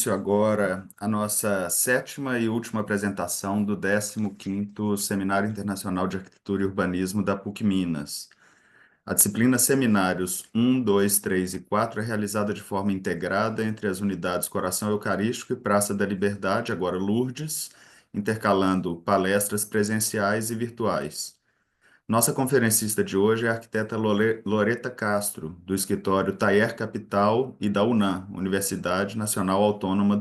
início agora a nossa sétima e última apresentação do 15º Seminário Internacional de Arquitetura e Urbanismo da PUC Minas. A disciplina Seminários 1, 2, 3 e 4 é realizada de forma integrada entre as unidades Coração Eucarístico e Praça da Liberdade, agora Lourdes, intercalando palestras presenciais e virtuais. Nossa conferencista de hoje é a arquiteta Loreta Castro, do escritório Taller Capital e da UNAM, Universidade Nacional Autônoma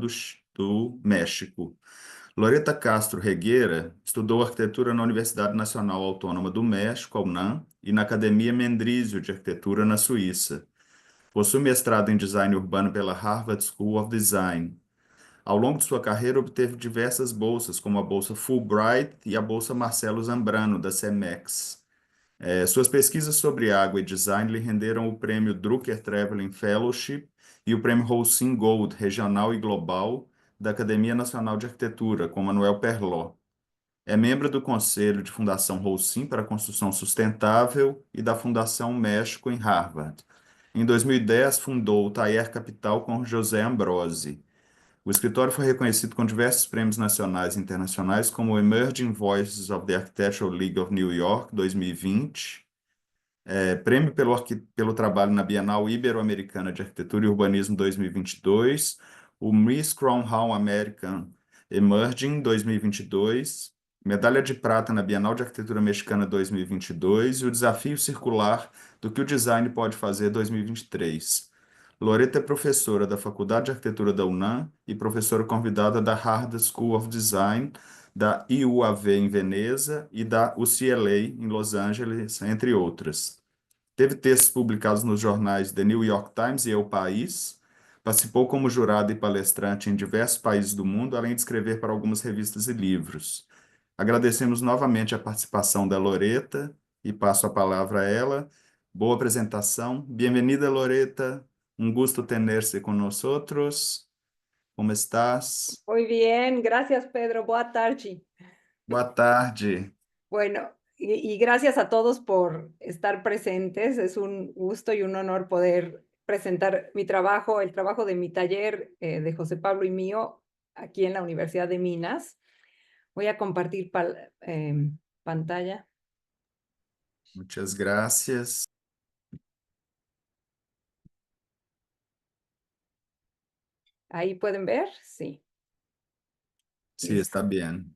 do México. Loreta Castro Regueira estudou arquitetura na Universidade Nacional Autônoma do México, a UNAM, e na Academia Mendrisio de Arquitetura, na Suíça. Possui mestrado em Design Urbano pela Harvard School of Design. Ao longo de sua carreira, obteve diversas bolsas, como a Bolsa Fulbright e a Bolsa Marcelo Zambrano, da CEMEX. Suas pesquisas sobre água e design lhe renderam o prêmio Drucker Traveling Fellowship e o prêmio Rollsin Gold regional e global da Academia Nacional de Arquitetura, com Manuel Perlot. É membro do Conselho de Fundação Rollsin para a Construção Sustentável e da Fundação México em Harvard. Em 2010, fundou o Taller Capital com José Ambrosi. O escritório foi reconhecido com diversos prêmios nacionais e internacionais, como o Emerging Voices of the Architectural League of New York 2020, prêmio pelo trabalho na Bienal Ibero-Americana de Arquitetura e Urbanismo 2022, o Miss Crown Hall American Emerging 2022, medalha de prata na Bienal de Arquitetura Mexicana 2022 e o Desafio Circular do que o Design Pode Fazer 2023. Loreta é professora da Faculdade de Arquitetura da UNAM e professora convidada da Harvard School of Design, da IUAV em Veneza e da UCLA em Los Angeles, entre outras. Teve textos publicados nos jornais The New York Times e El País. Participou como jurado e palestrante em diversos países do mundo, além de escrever para algumas revistas e livros. Agradecemos novamente a participação da Loreta e passo a palavra a ela. Boa apresentação. Bem-vinda, Loreta. Un gusto tenerse con nosotros. ¿Cómo estás? Muy bien, gracias Pedro, boa tarde. Boa tarde. Bueno, y gracias a todos por estar presentes. Es un gusto y un honor poder presentar mi trabajo, el trabajo de mi taller de José Pablo y mío aquí en la Universidad de Minas. Voy a compartir pantalla. Muchas gracias. Ahí pueden ver, sí. Sí, está bien.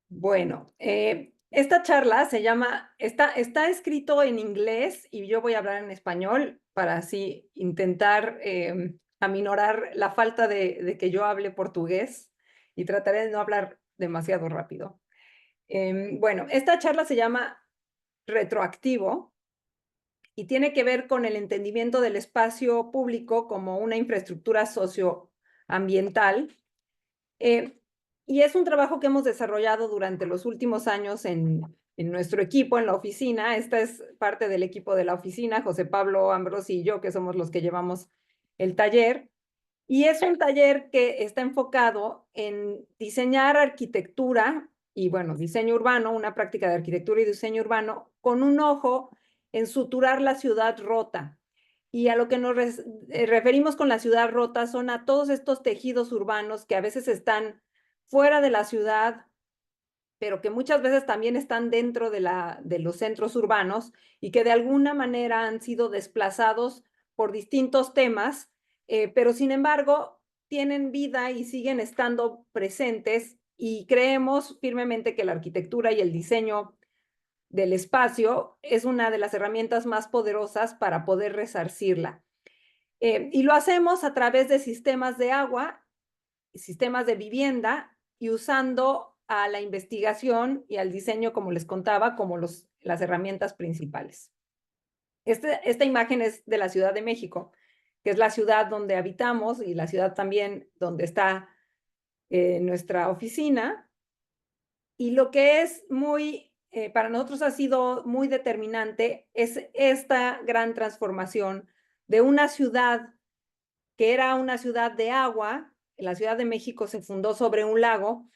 Bueno, esta charla se llama, está escrito en inglés y yo voy a hablar en español para así intentar aminorar la falta de que yo hable portugués y trataré de no hablar demasiado rápido. Bueno, esta charla se llama Retroactivo y tiene que ver con el entendimiento del espacio público como una infraestructura socioambiental. Y es un trabajo que hemos desarrollado durante los últimos años en nuestro equipo, en la oficina. Esta es parte del equipo de la oficina, José Pablo Ambrosi y yo, que somos los que llevamos el taller. Y es un taller que está enfocado en diseñar arquitectura y, bueno, diseño urbano, una práctica de arquitectura y diseño urbano, con un ojo en suturar la ciudad rota. Y a lo que nos referimos con la ciudad rota son a todos estos tejidos urbanos que a veces están fuera de la ciudad, pero que muchas veces también están dentro de los centros urbanos y que de alguna manera han sido desplazados por distintos temas, pero sin embargo tienen vida y siguen estando presentes, y creemos firmemente que la arquitectura y el diseño del espacio es una de las herramientas más poderosas para poder resarcirla. Y lo hacemos a través de sistemas de agua, sistemas de vivienda, y usando a la investigación y al diseño, como les contaba, como las herramientas principales. Esta imagen es de la Ciudad de México, que es la ciudad donde habitamos y la ciudad también donde está nuestra oficina. Y lo que es para nosotros ha sido muy determinante es esta gran transformación de una ciudad que era una ciudad de agua. La Ciudad de México se fundó sobre un lago,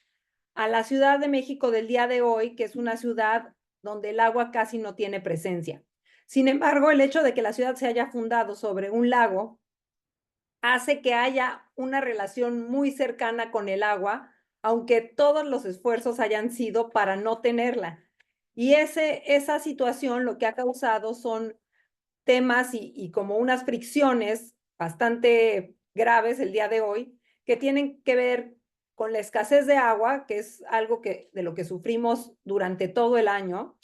a la Ciudad de México del día de hoy, que es una ciudad donde el agua casi no tiene presencia. Sin embargo, el hecho de que la ciudad se haya fundado sobre un lago hace que haya una relación muy cercana con el agua, aunque todos los esfuerzos hayan sido para no tenerla. Y esa situación lo que ha causado son temas y como unas fricciones bastante graves el día de hoy, que tienen que ver con la escasez de agua, que es algo de lo que sufrimos durante todo el año,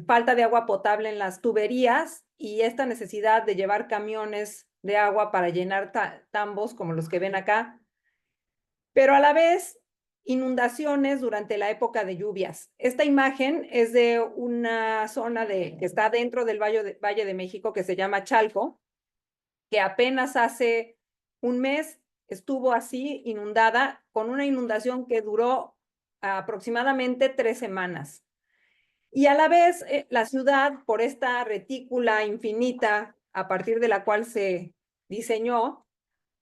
falta de agua potable en las tuberías y esta necesidad de llevar camiones de agua para llenar tambos como los que ven acá, pero a la vez inundaciones durante la época de lluvias. Esta imagen es de una zona que está dentro del Valle de México que se llama Chalco, que apenas hace un mes estuvo así inundada, con una inundación que duró aproximadamente 3 semanas. Y a la vez, la ciudad, por esta retícula infinita a partir de la cual se diseñó,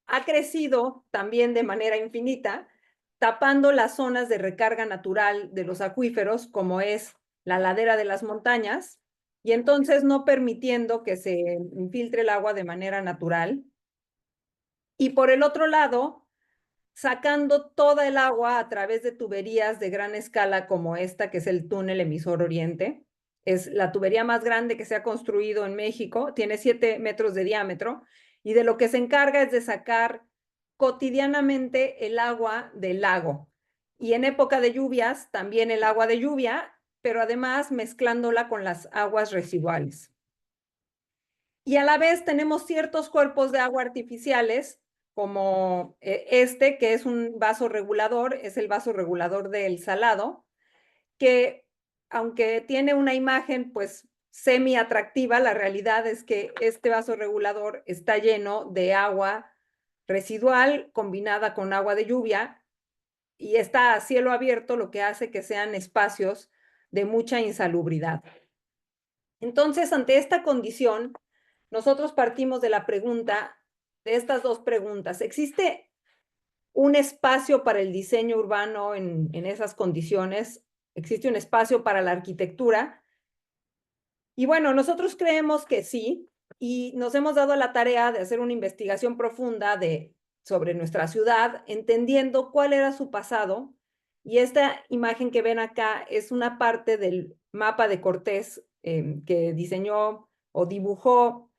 ha crecido también de manera infinita, tapando las zonas de recarga natural de los acuíferos, como es la ladera de las montañas, y entonces no permitiendo que se infiltre el agua de manera natural. Y por el otro lado, sacando toda el agua a través de tuberías de gran escala como esta, que es el túnel emisor Oriente. Es la tubería más grande que se ha construido en México, tiene 7 metros de diámetro y de lo que se encarga es de sacar cotidianamente el agua del lago. Y en época de lluvias, también el agua de lluvia, pero además mezclándola con las aguas residuales. Y a la vez tenemos ciertos cuerpos de agua artificiales, como este, que es un vaso regulador, es el vaso regulador del Salado, que aunque tiene una imagen pues semi atractiva, la realidad es que este vaso regulador está lleno de agua residual combinada con agua de lluvia y está a cielo abierto, lo que hace que sean espacios de mucha insalubridad. Entonces, ante esta condición, nosotros partimos de la pregunta, de estas dos preguntas. ¿Existe un espacio para el diseño urbano en esas condiciones? ¿Existe un espacio para la arquitectura? Y bueno, nosotros creemos que sí, y nos hemos dado la tarea de hacer una investigación profunda sobre nuestra ciudad, entendiendo cuál era su pasado. Y esta imagen que ven acá es una parte del mapa de Cortés que diseñó o dibujó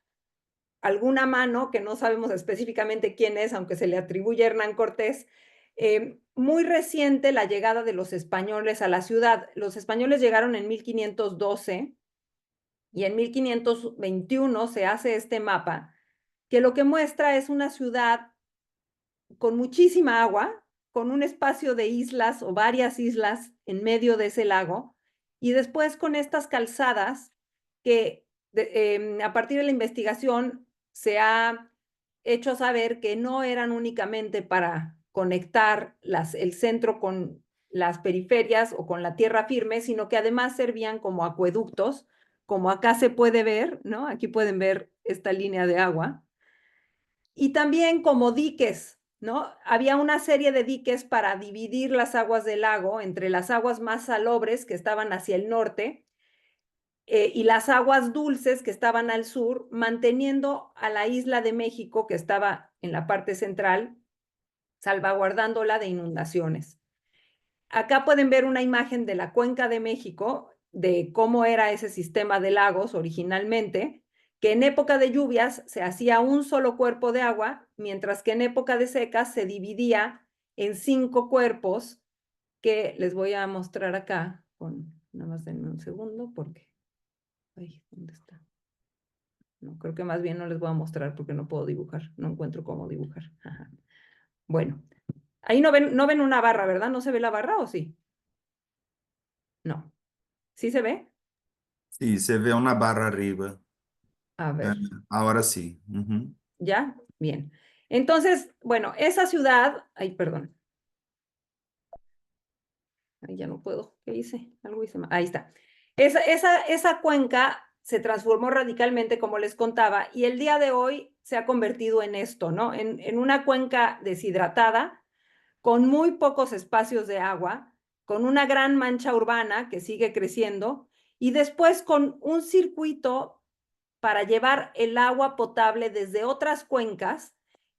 alguna mano, que no sabemos específicamente quién es, aunque se le atribuye a Hernán Cortés. Muy reciente la llegada de los españoles a la ciudad. Los españoles llegaron en 1512 y en 1521 se hace este mapa, que lo que muestra es una ciudad con muchísima agua, con un espacio de islas o varias islas en medio de ese lago, y después con estas calzadas que a partir de la investigación se ha hecho saber que no eran únicamente para conectar el centro con las periferias o con la tierra firme, sino que además servían como acueductos, como acá se puede ver, ¿no? Aquí pueden ver esta línea de agua y también como diques, ¿no? Había una serie de diques para dividir las aguas del lago entre las aguas más salobres que estaban hacia el norte y las aguas dulces que estaban al sur, manteniendo a la isla de México, que estaba en la parte central, salvaguardándola de inundaciones. Acá pueden ver una imagen de la Cuenca de México, de cómo era ese sistema de lagos originalmente, que en época de lluvias se hacía un solo cuerpo de agua, mientras que en época de secas se dividía en 5 cuerpos, que les voy a mostrar acá. Nada más denme un segundo porque... Ay, ¿dónde está? No, creo que más bien no les voy a mostrar porque no puedo dibujar, no encuentro cómo dibujar. Ajá. Bueno, ahí no ven una barra, ¿verdad? ¿No se ve la barra o sí? No. ¿Sí se ve? Sí, se ve una barra arriba. A Eh, ver, ahora sí. Ujú. ¿ya? Bien. Entonces, bueno, esa ciudad, ay, perdón, ay, ya no puedo, ¿qué hice? Algo hice mal. Ahí está. Esa cuenca se transformó radicalmente, como les contaba, y el día de hoy se ha convertido en esto, ¿no? En una cuenca deshidratada, con muy pocos espacios de agua, con una gran mancha urbana que sigue creciendo, y después con un circuito para llevar el agua potable desde otras cuencas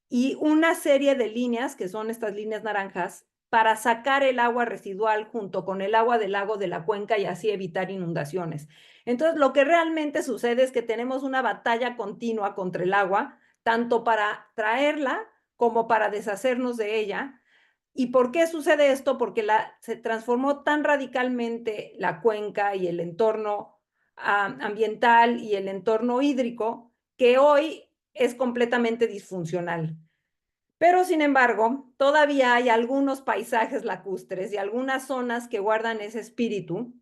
y una serie de líneas, que son estas líneas naranjas, para sacar el agua residual junto con el agua del lago de la cuenca y así evitar inundaciones. Entonces, lo que realmente sucede es que tenemos una batalla continua contra el agua, tanto para traerla como para deshacernos de ella. ¿Y por qué sucede esto? Porque se transformó tan radicalmente la cuenca y el entorno ambiental y el entorno hídrico que hoy es completamente disfuncional. Pero sin embargo, todavía hay algunos paisajes lacustres y algunas zonas que guardan ese espíritu,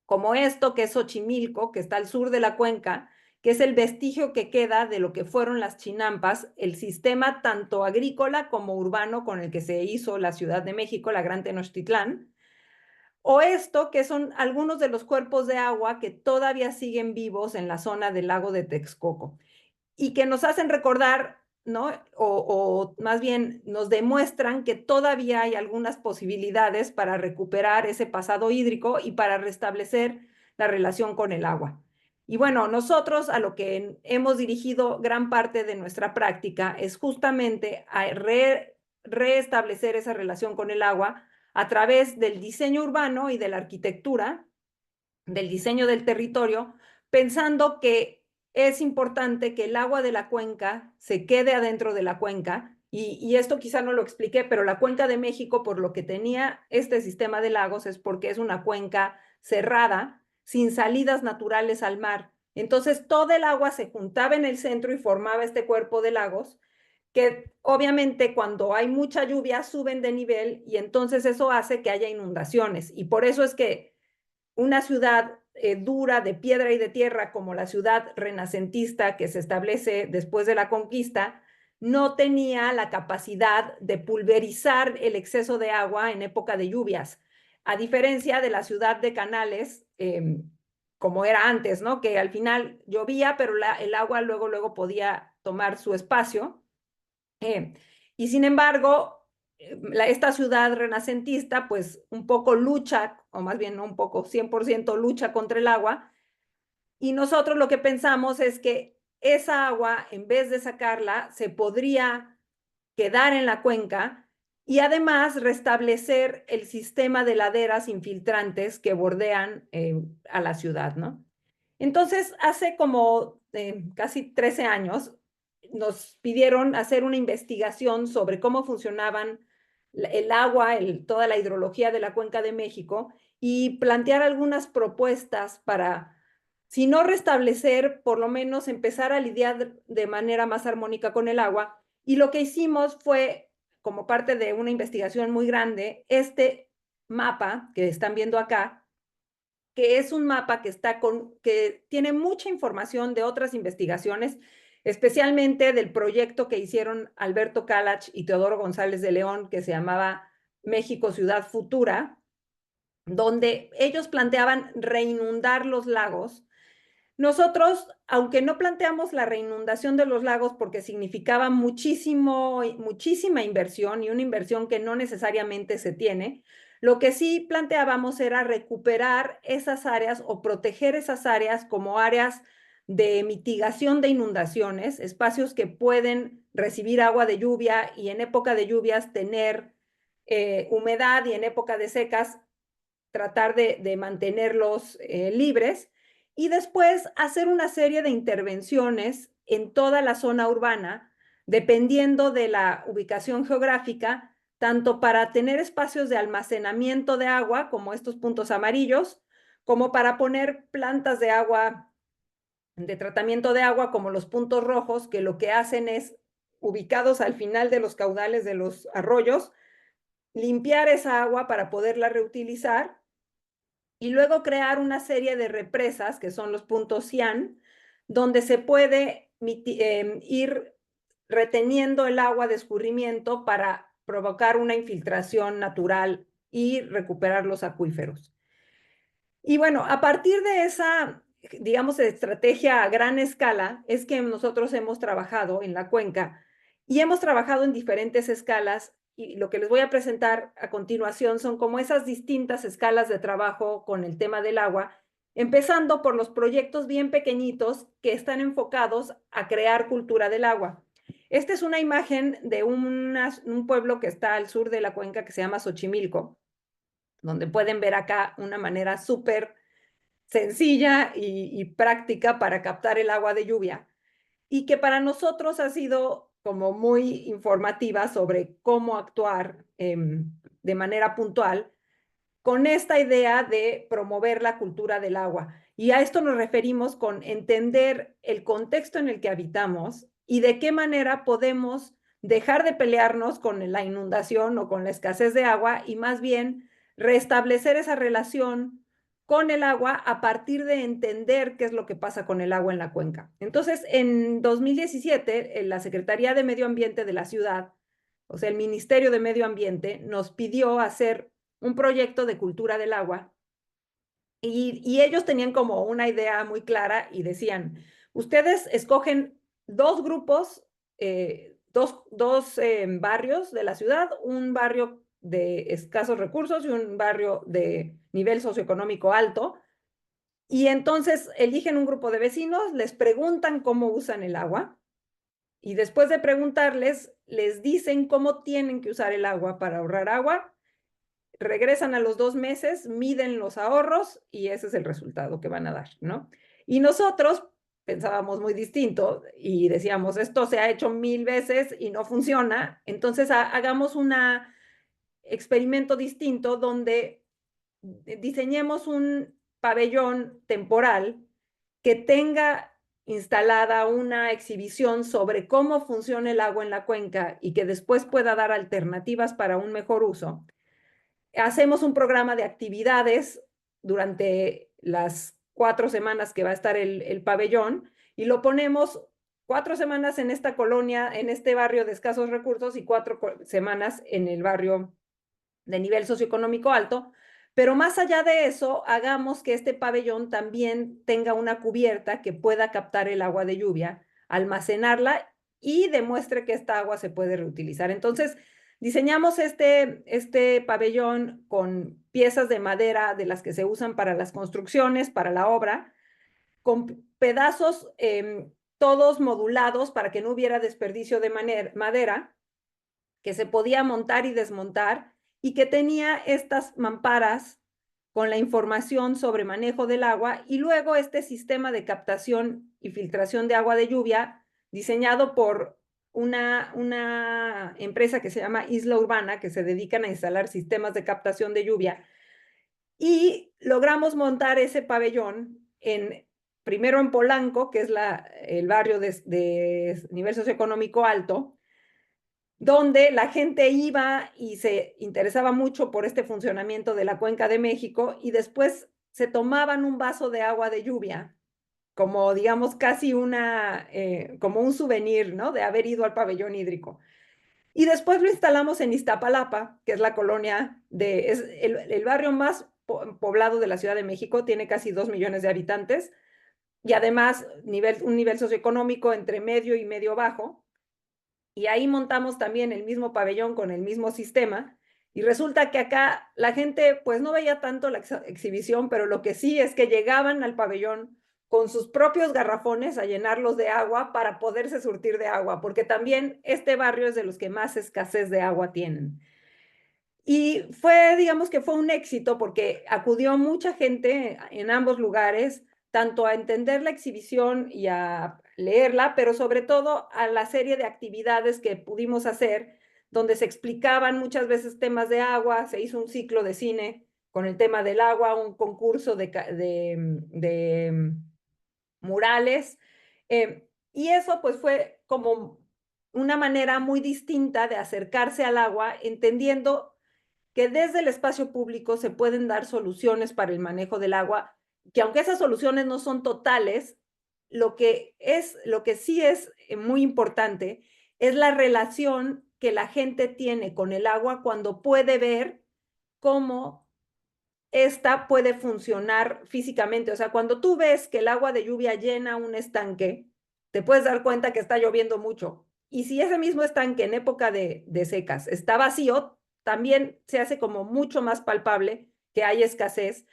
como esto que es Xochimilco, que está al sur de la cuenca, que es el vestigio que queda de lo que fueron las chinampas, el sistema tanto agrícola como urbano con el que se hizo la Ciudad de México, la Gran Tenochtitlán, o esto que son algunos de los cuerpos de agua que todavía siguen vivos en la zona del lago de Texcoco y que nos hacen recordar, ¿no? O más bien nos demuestran que todavía hay algunas posibilidades para recuperar ese pasado hídrico y para restablecer la relación con el agua. Y bueno, nosotros a lo que hemos dirigido gran parte de nuestra práctica es justamente a reestablecer esa relación con el agua a través del diseño urbano y de la arquitectura, del diseño del territorio, pensando que es importante que el agua de la cuenca se quede adentro de la cuenca. Y esto quizá no lo expliqué, pero la cuenca de México, por lo que tenía este sistema de lagos, es porque es una cuenca cerrada, sin salidas naturales al mar. Entonces, todo el agua se juntaba en el centro y formaba este cuerpo de lagos que obviamente cuando hay mucha lluvia suben de nivel y entonces eso hace que haya inundaciones. Y por eso es que una ciudad dura de piedra y de tierra como la ciudad renacentista que se establece después de la conquista, no tenía la capacidad de pulverizar el exceso de agua en época de lluvias, a diferencia de la ciudad de Canales, como era antes, ¿no? Que al final llovía, pero el agua luego podía tomar su espacio. Eh, y sin embargo, esta ciudad renacentista, pues un poco lucha, o más bien no un poco, 100% lucha contra el agua. Y nosotros lo que pensamos es que esa agua, en vez de sacarla, se podría quedar en la cuenca y además restablecer el sistema de laderas infiltrantes que bordean a la ciudad, ¿no? Entonces, hace como casi 13 años, nos pidieron hacer una investigación sobre cómo funcionaban el agua, toda la hidrología de la Cuenca de México y plantear algunas propuestas para, si no restablecer, por lo menos empezar a lidiar de manera más armónica con el agua. Y lo que hicimos fue, como parte de una investigación muy grande, este mapa que están viendo acá, que es un mapa que tiene mucha información de otras investigaciones, especialmente del proyecto que hicieron Alberto Kalach y Teodoro González de León, que se llamaba México Ciudad Futura, donde ellos planteaban reinundar los lagos. Nosotros, aunque no planteamos la reinundación de los lagos porque significaba muchísima inversión y una inversión que no necesariamente se tiene, lo que sí planteábamos era recuperar esas áreas o proteger esas áreas como áreas de mitigación de inundaciones, espacios que pueden recibir agua de lluvia y en época de lluvias tener humedad y en época de secas tratar de mantenerlos libres y después hacer una serie de intervenciones en toda la zona urbana, dependiendo de la ubicación geográfica, tanto para tener espacios de almacenamiento de agua, como estos puntos amarillos, como para poner plantas de agua, de tratamiento de agua, como los puntos rojos, que lo que hacen es, ubicados al final de los caudales de los arroyos, limpiar esa agua para poderla reutilizar y luego crear una serie de represas, que son los puntos CIAN, donde se puede ir reteniendo el agua de escurrimiento para provocar una infiltración natural y recuperar los acuíferos. Y bueno, a partir de esa, digamos, estrategia a gran escala, es que nosotros hemos trabajado en la cuenca y hemos trabajado en diferentes escalas y lo que les voy a presentar a continuación son como esas distintas escalas de trabajo con el tema del agua, empezando por los proyectos bien pequeñitos que están enfocados a crear cultura del agua. Esta es una imagen de un pueblo que está al sur de la cuenca que se llama Xochimilco, donde pueden ver acá una manera súper sencilla y práctica para captar el agua de lluvia, y que para nosotros ha sido como muy informativa sobre cómo actuar de manera puntual con esta idea de promover la cultura del agua. Y a esto nos referimos con entender el contexto en el que habitamos y de qué manera podemos dejar de pelearnos con la inundación o con la escasez de agua y más bien restablecer esa relación con el agua a partir de entender qué es lo que pasa con el agua en la cuenca. Entonces, en 2017, la Secretaría de Medio Ambiente de la ciudad, o sea, el Ministerio de Medio Ambiente, nos pidió hacer un proyecto de cultura del agua y ellos tenían como una idea muy clara y decían, ustedes escogen dos grupos, dos barrios de la ciudad, un barrio de escasos recursos y un barrio de nivel socioeconómico alto, y entonces eligen un grupo de vecinos, les preguntan cómo usan el agua y después de preguntarles, les dicen cómo tienen que usar el agua para ahorrar agua, regresan a los 2 meses, miden los ahorros y ese es el resultado que van a dar, ¿no? Y nosotros pensábamos muy distinto y decíamos, esto se ha hecho 1000 veces y no funciona, entonces hagamos un experimento distinto donde diseñemos un pabellón temporal que tenga instalada una exhibición sobre cómo funciona el agua en la cuenca y que después pueda dar alternativas para un mejor uso. Hacemos un programa de actividades durante las 4 semanas que va a estar el pabellón y lo ponemos 4 semanas en esta colonia, en este barrio de escasos recursos y 4 semanas en el barrio de nivel socioeconómico alto, pero más allá de eso, hagamos que este pabellón también tenga una cubierta que pueda captar el agua de lluvia, almacenarla y demuestre que esta agua se puede reutilizar. Entonces, diseñamos este pabellón con piezas de madera de las que se usan para las construcciones, para la obra, con pedazos todos modulados para que no hubiera desperdicio de madera, que se podía montar y desmontar y que tenía estas mamparas con la información sobre manejo del agua y luego este sistema de captación y filtración de agua de lluvia diseñado por una empresa que se llama Isla Urbana, que se dedican a instalar sistemas de captación de lluvia. Y logramos montar ese pabellón primero en Polanco, que es el barrio de nivel socioeconómico alto, donde la gente iba y se interesaba mucho por este funcionamiento de la Cuenca de México y después se tomaban un vaso de agua de lluvia, como digamos casi como un souvenir, ¿no? De haber ido al pabellón hídrico. Y después lo instalamos en Iztapalapa, que es la colonia es el barrio más poblado de la Ciudad de México, tiene casi 2 millones de habitantes y además un nivel socioeconómico entre medio y medio bajo. Y ahí montamos también el mismo pabellón con el mismo sistema. Y resulta que acá la gente pues no veía tanto la exhibición, pero lo que sí es que llegaban al pabellón con sus propios garrafones a llenarlos de agua para poderse surtir de agua, porque también este barrio es de los que más escasez de agua tienen. Y digamos que fue un éxito porque acudió mucha gente en ambos lugares, tanto a entender la exhibición y a leerla, pero sobre todo a la serie de actividades que pudimos hacer, donde se explicaban muchas veces temas de agua, se hizo un ciclo de cine con el tema del agua, un concurso de murales, y eso pues fue como una manera muy distinta de acercarse al agua, entendiendo que desde el espacio público se pueden dar soluciones para el manejo del agua, que aunque esas soluciones no son totales, lo que sí es muy importante es la relación que la gente tiene con el agua cuando puede ver cómo esta puede funcionar físicamente. O sea, cuando tú ves que el agua de lluvia llena un estanque, te puedes dar cuenta que está lloviendo mucho. Y si ese mismo estanque en época de secas está vacío, también se hace como mucho más palpable que hay escasez.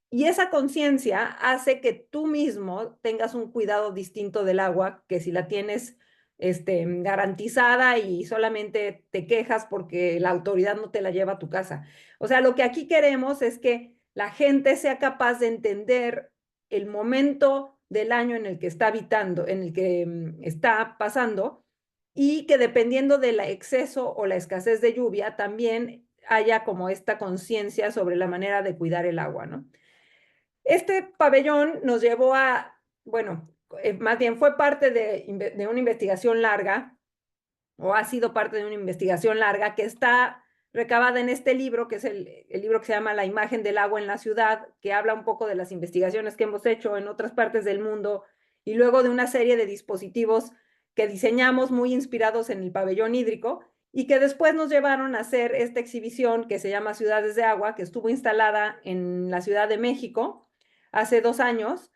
Y esa conciencia hace que tú mismo tengas un cuidado distinto del agua que si la tienes garantizada y solamente te quejas porque la autoridad no te la lleva a tu casa. O sea, lo que aquí queremos es que la gente sea capaz de entender el momento del año en el que está habitando, en el que está pasando, y que dependiendo del exceso o la escasez de lluvia, también haya como esta conciencia sobre la manera de cuidar el agua, ¿no? Este pabellón nos llevó a, bueno, más bien fue parte de una investigación larga, o ha sido parte de una investigación larga que está recabada en este libro, que es el libro que se llama La imagen del agua en la ciudad, que habla un poco de las investigaciones que hemos hecho en otras partes del mundo y luego de una serie de dispositivos que diseñamos muy inspirados en el pabellón hídrico y que después nos llevaron a hacer esta exhibición que se llama Ciudades de Agua, que estuvo instalada en la Ciudad de México hace 2 años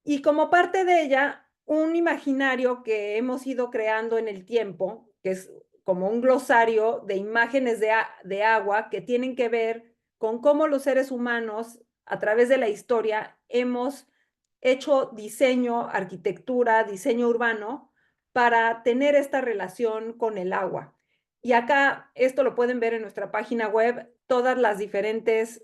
y como parte de ella, un imaginario que hemos ido creando en el tiempo, que es como un glosario de imágenes de agua que tienen que ver con cómo los seres humanos, a través de la historia, hemos hecho diseño, arquitectura, diseño urbano para tener esta relación con el agua. Y acá, esto lo pueden ver en nuestra página web, todas las diferentes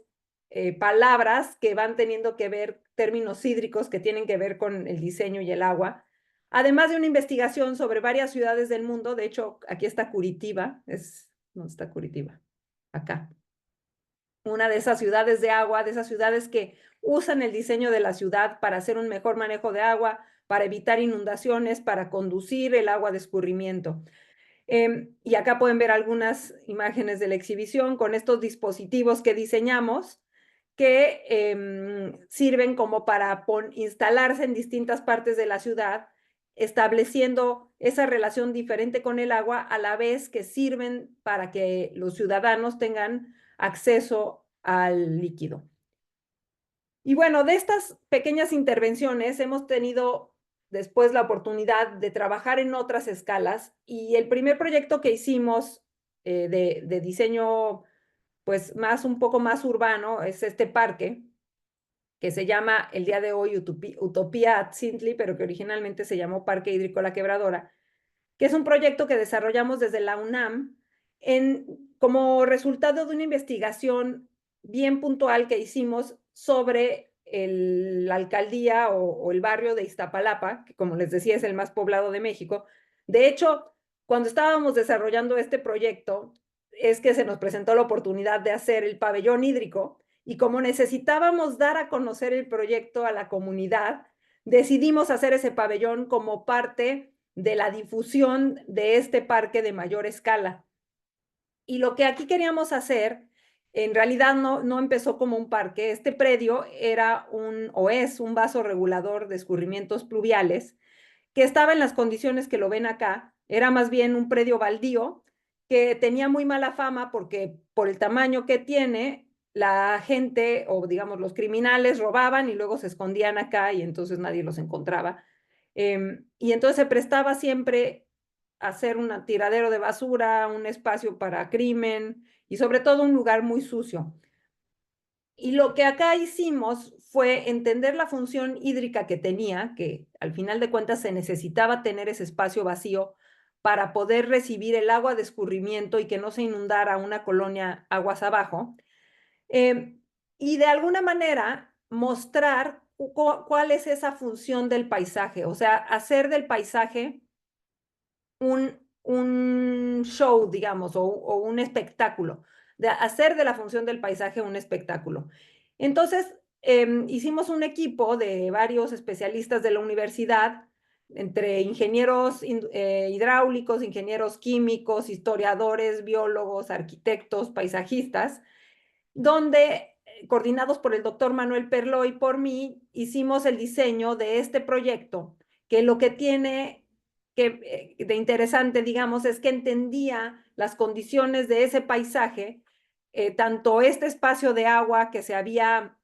palabras que van teniendo que ver, términos hídricos que tienen que ver con el diseño y el agua. Además de una investigación sobre varias ciudades del mundo, de hecho, aquí está Curitiba, ¿dónde está Curitiba? Acá. Una de esas ciudades de agua, de esas ciudades que usan el diseño de la ciudad para hacer un mejor manejo de agua, para evitar inundaciones, para conducir el agua de escurrimiento. Y acá pueden ver algunas imágenes de la exhibición con estos dispositivos que diseñamos que sirven como para instalarse en distintas partes de la ciudad, estableciendo esa relación diferente con el agua, a la vez que sirven para que los ciudadanos tengan acceso al líquido. Y bueno, de estas pequeñas intervenciones hemos tenido después la oportunidad de trabajar en otras escalas y el primer proyecto que hicimos de diseño pues un poco más urbano es este parque que se llama el día de hoy Utopía Atzintli, pero que originalmente se llamó Parque Hídrico La Quebradora, que es un proyecto que desarrollamos desde la UNAM como resultado de una investigación bien puntual que hicimos sobre la alcaldía o el barrio de Iztapalapa, que como les decía es el más poblado de México. De hecho, cuando estábamos desarrollando este proyecto, es que se nos presentó la oportunidad de hacer el pabellón hídrico y como necesitábamos dar a conocer el proyecto a la comunidad, decidimos hacer ese pabellón como parte de la difusión de este parque de mayor escala. Y lo que aquí queríamos hacer, en realidad no empezó como un parque. Este predio era o es un vaso regulador de escurrimientos pluviales que estaba en las condiciones que lo ven acá. Era más bien un predio baldío que tenía muy mala fama porque por el tamaño que tiene, la gente o digamos los criminales robaban y luego se escondían acá y entonces nadie los encontraba. Y entonces se prestaba siempre a ser un tiradero de basura, un espacio para crimen y sobre todo un lugar muy sucio. Y lo que acá hicimos fue entender la función hídrica que tenía, que al final de cuentas se necesitaba tener ese espacio vacío para poder recibir el agua de escurrimiento y que no se inundara una colonia aguas abajo. Eh, y de alguna manera mostrar cuál es esa función del paisaje, o sea, hacer del paisaje un show, digamos, o un espectáculo, de hacer de la función del paisaje un espectáculo. Entonces, hicimos un equipo de varios especialistas de la universidad, entre ingenieros hidráulicos, ingenieros químicos, historiadores, biólogos, arquitectos, paisajistas, donde, coordinados por el doctor Manuel Perlo y por mí, hicimos el diseño de este proyecto, que lo que tiene de interesante, digamos, es que entendía las condiciones de ese paisaje, tanto este espacio de agua que se había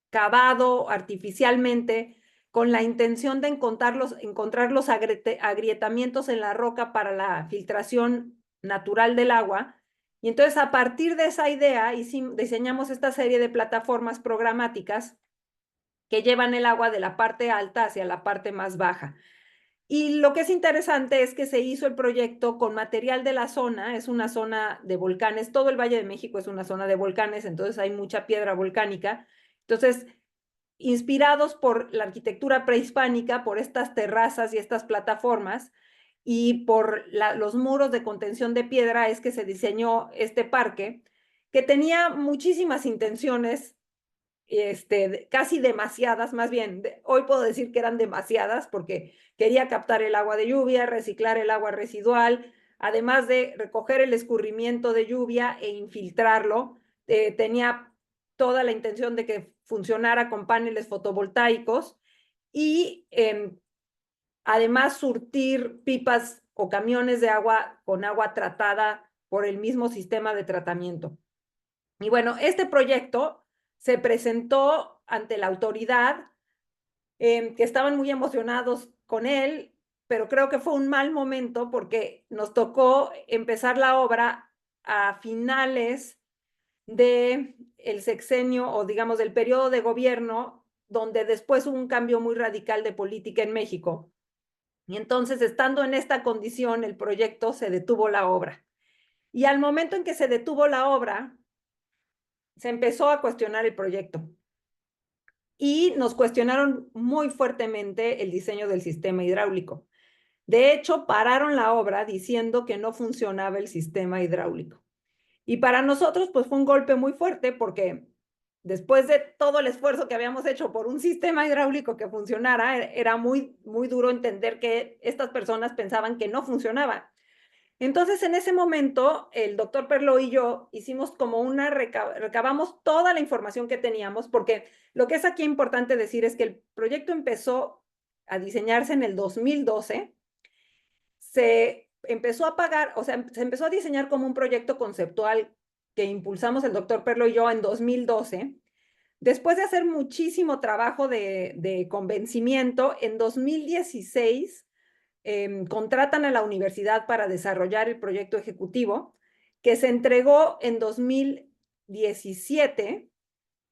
cavado artificialmente con la intención de encontrar los agrietamientos en la roca para la filtración natural del agua. Y entonces a partir de esa idea diseñamos esta serie de plataformas programáticas que llevan el agua de la parte alta hacia la parte más baja. Y lo que es interesante es que se hizo el proyecto con material de la zona, es una zona de volcanes, todo el Valle de México es una zona de volcanes, entonces hay mucha piedra volcánica. Entonces, inspirados por la arquitectura prehispánica, por estas terrazas y estas plataformas, y por los muros de contención de piedra, es que se diseñó este parque, que tenía muchísimas intenciones, casi demasiadas, más bien, hoy puedo decir que eran demasiadas, porque quería captar el agua de lluvia, reciclar el agua residual, además de recoger el escurrimiento de lluvia e infiltrarlo. Tenía toda la intención de que funcionara con paneles fotovoltaicos y además surtir pipas o camiones de agua con agua tratada por el mismo sistema de tratamiento. Y bueno, este proyecto se presentó ante la autoridad, que estaban muy emocionados con él, pero creo que fue un mal momento porque nos tocó empezar la obra a finales del sexenio o digamos del periodo de gobierno, donde después hubo un cambio muy radical de política en México. Y entonces, estando en esta condición, el proyecto se detuvo la obra. Y al momento en que se detuvo la obra, se empezó a cuestionar el proyecto. Y nos cuestionaron muy fuertemente el diseño del sistema hidráulico. De hecho, pararon la obra diciendo que no funcionaba el sistema hidráulico. Y para nosotros, pues fue un golpe muy fuerte porque después de todo el esfuerzo que habíamos hecho por un sistema hidráulico que funcionara, era muy, muy duro entender que estas personas pensaban que no funcionaba. Entonces, en ese momento, el doctor Perlo y yo hicimos como recabamos toda la información que teníamos, porque lo que es aquí importante decir es que el proyecto empezó a diseñarse en el 2012, se empezó a pagar, o sea, se empezó a diseñar como un proyecto conceptual que impulsamos el doctor Perlo y yo en 2012. Después de hacer muchísimo trabajo de convencimiento, en 2016 contratan a la universidad para desarrollar el proyecto ejecutivo, que se entregó en 2017,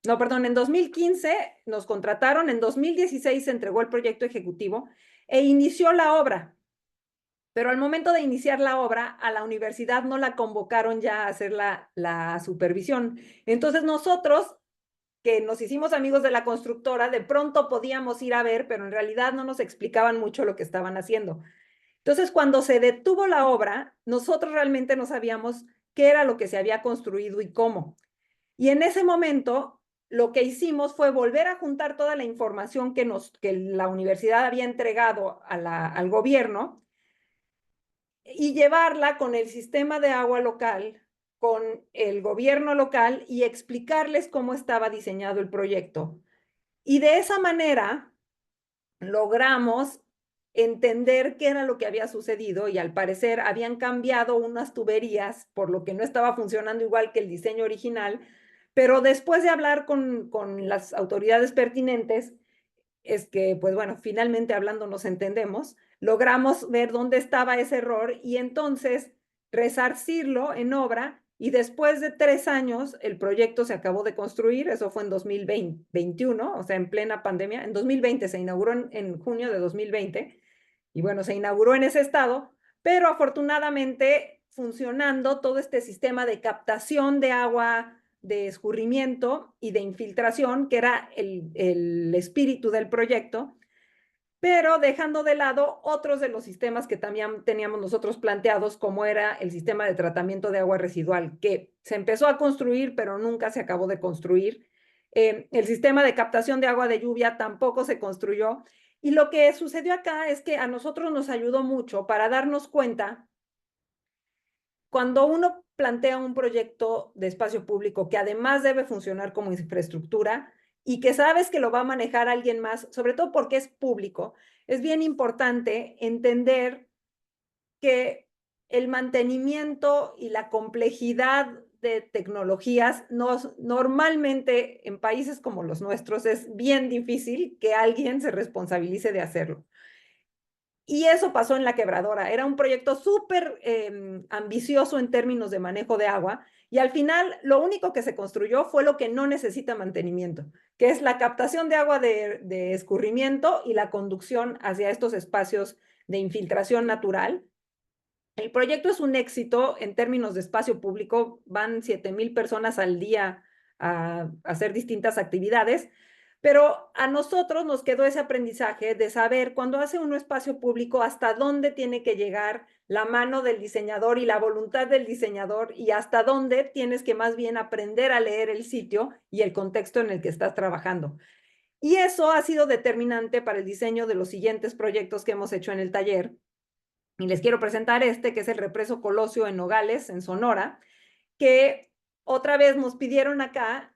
no, perdón, en 2015 nos contrataron, en 2016 se entregó el proyecto ejecutivo e inició la obra. Pero al momento de iniciar la obra, a la universidad no la convocaron ya a hacer la supervisión. Entonces nosotros, que nos hicimos amigos de la constructora, de pronto podíamos ir a ver, pero en realidad no nos explicaban mucho lo que estaban haciendo. Entonces, cuando se detuvo la obra, nosotros realmente no sabíamos qué era lo que se había construido y cómo. Y en ese momento, lo que hicimos fue volver a juntar toda la información que la universidad había entregado al gobierno y llevarla con el sistema de agua local, con el gobierno local y explicarles cómo estaba diseñado el proyecto. Y de esa manera logramos entender qué era lo que había sucedido y al parecer habían cambiado unas tuberías, por lo que no estaba funcionando igual que el diseño original, pero después de hablar con las autoridades pertinentes, es que, pues bueno, finalmente hablando nos entendemos, logramos ver dónde estaba ese error y entonces resarcirlo en obra y después de 3 años el proyecto se acabó de construir, eso fue en 2021, o sea, en plena pandemia, en 2020 se inauguró en junio de 2020 y bueno, se inauguró en ese estado, pero afortunadamente funcionando todo este sistema de captación de agua, de escurrimiento y de infiltración, que era el espíritu del proyecto, pero dejando de lado otros de los sistemas que también teníamos nosotros planteados, como era el sistema de tratamiento de agua residual, que se empezó a construir, pero nunca se acabó de construir. El sistema de captación de agua de lluvia tampoco se construyó. Y lo que sucedió acá es que a nosotros nos ayudó mucho para darnos cuenta cuando uno plantea un proyecto de espacio público que además debe funcionar como infraestructura y que sabes que lo va a manejar alguien más, sobre todo porque es público, es bien importante entender que el mantenimiento y la complejidad de tecnologías normalmente en países como los nuestros es bien difícil que alguien se responsabilice de hacerlo. Y eso pasó en La Quebradora. Era un proyecto súper ambicioso en términos de manejo de agua y al final lo único que se construyó fue lo que no necesita mantenimiento, que es la captación de agua de escurrimiento y la conducción hacia estos espacios de infiltración natural. El proyecto es un éxito en términos de espacio público. Van 7,000 personas al día a hacer distintas actividades, pero a nosotros nos quedó ese aprendizaje de saber cuando hace un espacio público hasta dónde tiene que llegar la mano del diseñador y la voluntad del diseñador y hasta dónde tienes que más bien aprender a leer el sitio y el contexto en el que estás trabajando. Y eso ha sido determinante para el diseño de los siguientes proyectos que hemos hecho en el taller. Y les quiero presentar que es el Represo Colosio en Nogales, en Sonora, que otra vez nos pidieron acá,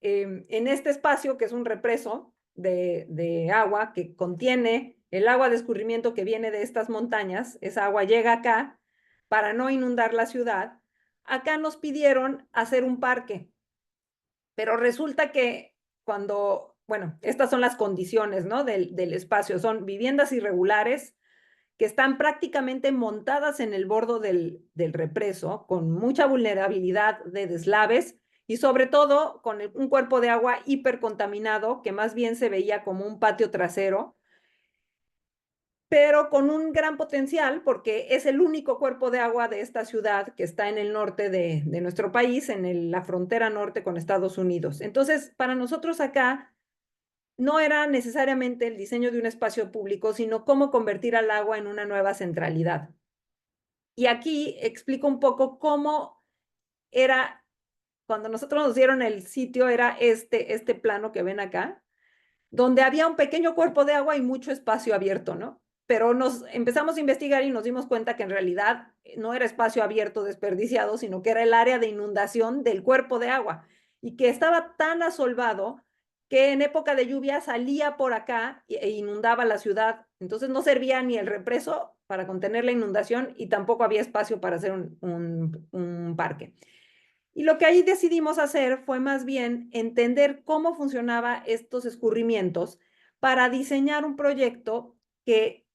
en este espacio, que es un represo de agua que contiene el agua de escurrimiento que viene de estas montañas. Esa agua llega acá para no inundar la ciudad. Acá nos pidieron hacer un parque, pero resulta que bueno, estas son las condiciones, ¿no? Del espacio. Son viviendas irregulares que están prácticamente montadas en el borde del represo, con mucha vulnerabilidad de deslaves y sobre todo con un cuerpo de agua hipercontaminado que más bien se veía como un patio trasero, pero con un gran potencial porque es el único cuerpo de agua de esta ciudad que está en el norte de nuestro país, en la frontera norte con Estados Unidos. Entonces, para nosotros acá no era necesariamente el diseño de un espacio público, sino cómo convertir al agua en una nueva centralidad. Y aquí explico un poco cómo era, cuando nosotros nos dieron el sitio, era este plano que ven acá, donde había un pequeño cuerpo de agua y mucho espacio abierto, ¿no? Pero nos empezamos a investigar y nos dimos cuenta que en realidad no era espacio abierto desperdiciado, sino que era el área de inundación del cuerpo de agua y que estaba tan asolvado que en época de lluvia salía por acá e inundaba la ciudad. Entonces no servía ni el represo para contener la inundación y tampoco había espacio para hacer un parque. Y lo que ahí decidimos hacer fue más bien entender cómo funcionaban estos escurrimientos para diseñar un proyecto que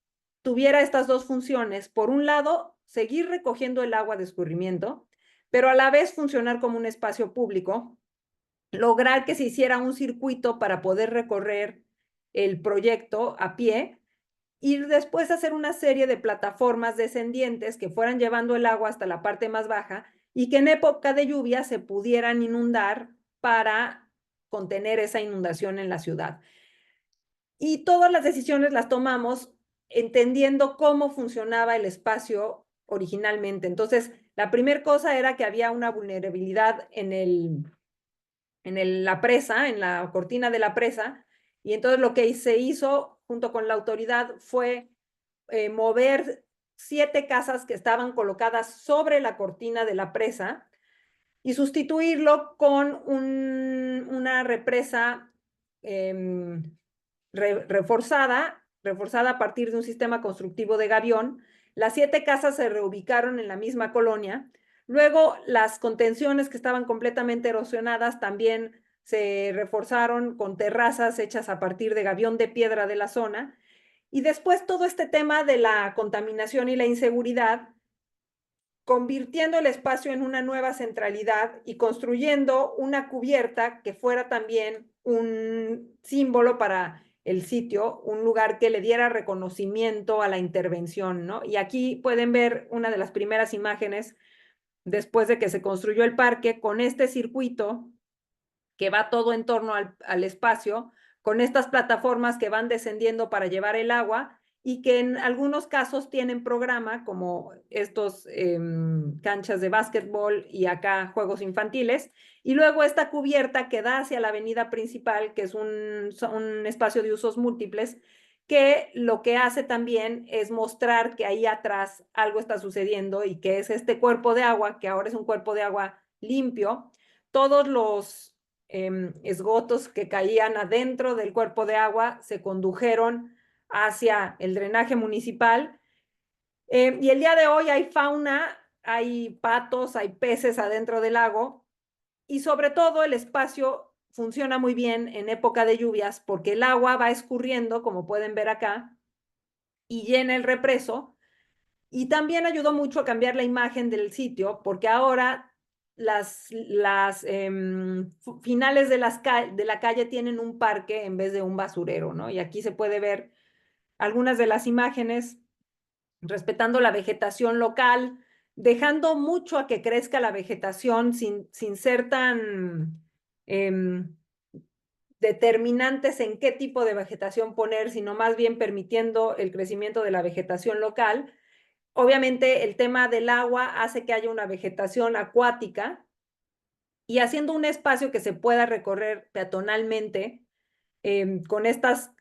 tuviera estas dos funciones. Por un lado, seguir recogiendo el agua de escurrimiento, pero a la vez funcionar como un espacio público, lograr que se hiciera un circuito para poder recorrer el proyecto a pie y después hacer una serie de plataformas descendientes que fueran llevando el agua hasta la parte más baja y que en época de lluvia se pudieran inundar para contener esa inundación en la ciudad. Y todas las decisiones las tomamos entendiendo cómo funcionaba el espacio originalmente. Entonces, la primera cosa era que había una vulnerabilidad la presa, en la cortina de la presa, y entonces lo que se hizo junto con la autoridad fue mover 7 casas que estaban colocadas sobre la cortina de la presa y sustituirlo con una represa reforzada a partir de un sistema constructivo de gavión. Las 7 casas se reubicaron en la misma colonia. Luego, las contenciones que estaban completamente erosionadas también se reforzaron con terrazas hechas a partir de gavión de piedra de la zona. Y después todo este tema de la contaminación y la inseguridad, convirtiendo el espacio en una nueva centralidad y construyendo una cubierta que fuera también un símbolo para el sitio, un lugar que le diera reconocimiento a la intervención, ¿no? Y aquí pueden ver una de las primeras imágenes después de que se construyó el parque con este circuito que va todo en torno al espacio, con estas plataformas que van descendiendo para llevar el agua y que en algunos casos tienen programa, como estos canchas de básquetbol y acá juegos infantiles, y luego esta cubierta que da hacia la avenida principal, que es un espacio de usos múltiples, que lo que hace también es mostrar que ahí atrás algo está sucediendo y que es este cuerpo de agua, que ahora es un cuerpo de agua limpio. Todos los esgotos que caían adentro del cuerpo de agua se condujeron hacia el drenaje municipal. Y el día de hoy hay fauna, hay patos, hay peces adentro del lago y sobre todo el espacio funciona muy bien en época de lluvias porque el agua va escurriendo, como pueden ver acá, y llena el represo. Y también ayudó mucho a cambiar la imagen del sitio porque ahora las finales de la calle tienen un parque en vez de un basurero, ¿no? Y aquí se puede ver algunas de las imágenes respetando la vegetación local, dejando mucho a que crezca la vegetación sin ser tan determinantes en qué tipo de vegetación poner, sino más bien permitiendo el crecimiento de la vegetación local. Obviamente el tema del agua hace que haya una vegetación acuática y haciendo un espacio que se pueda recorrer peatonalmente con estas,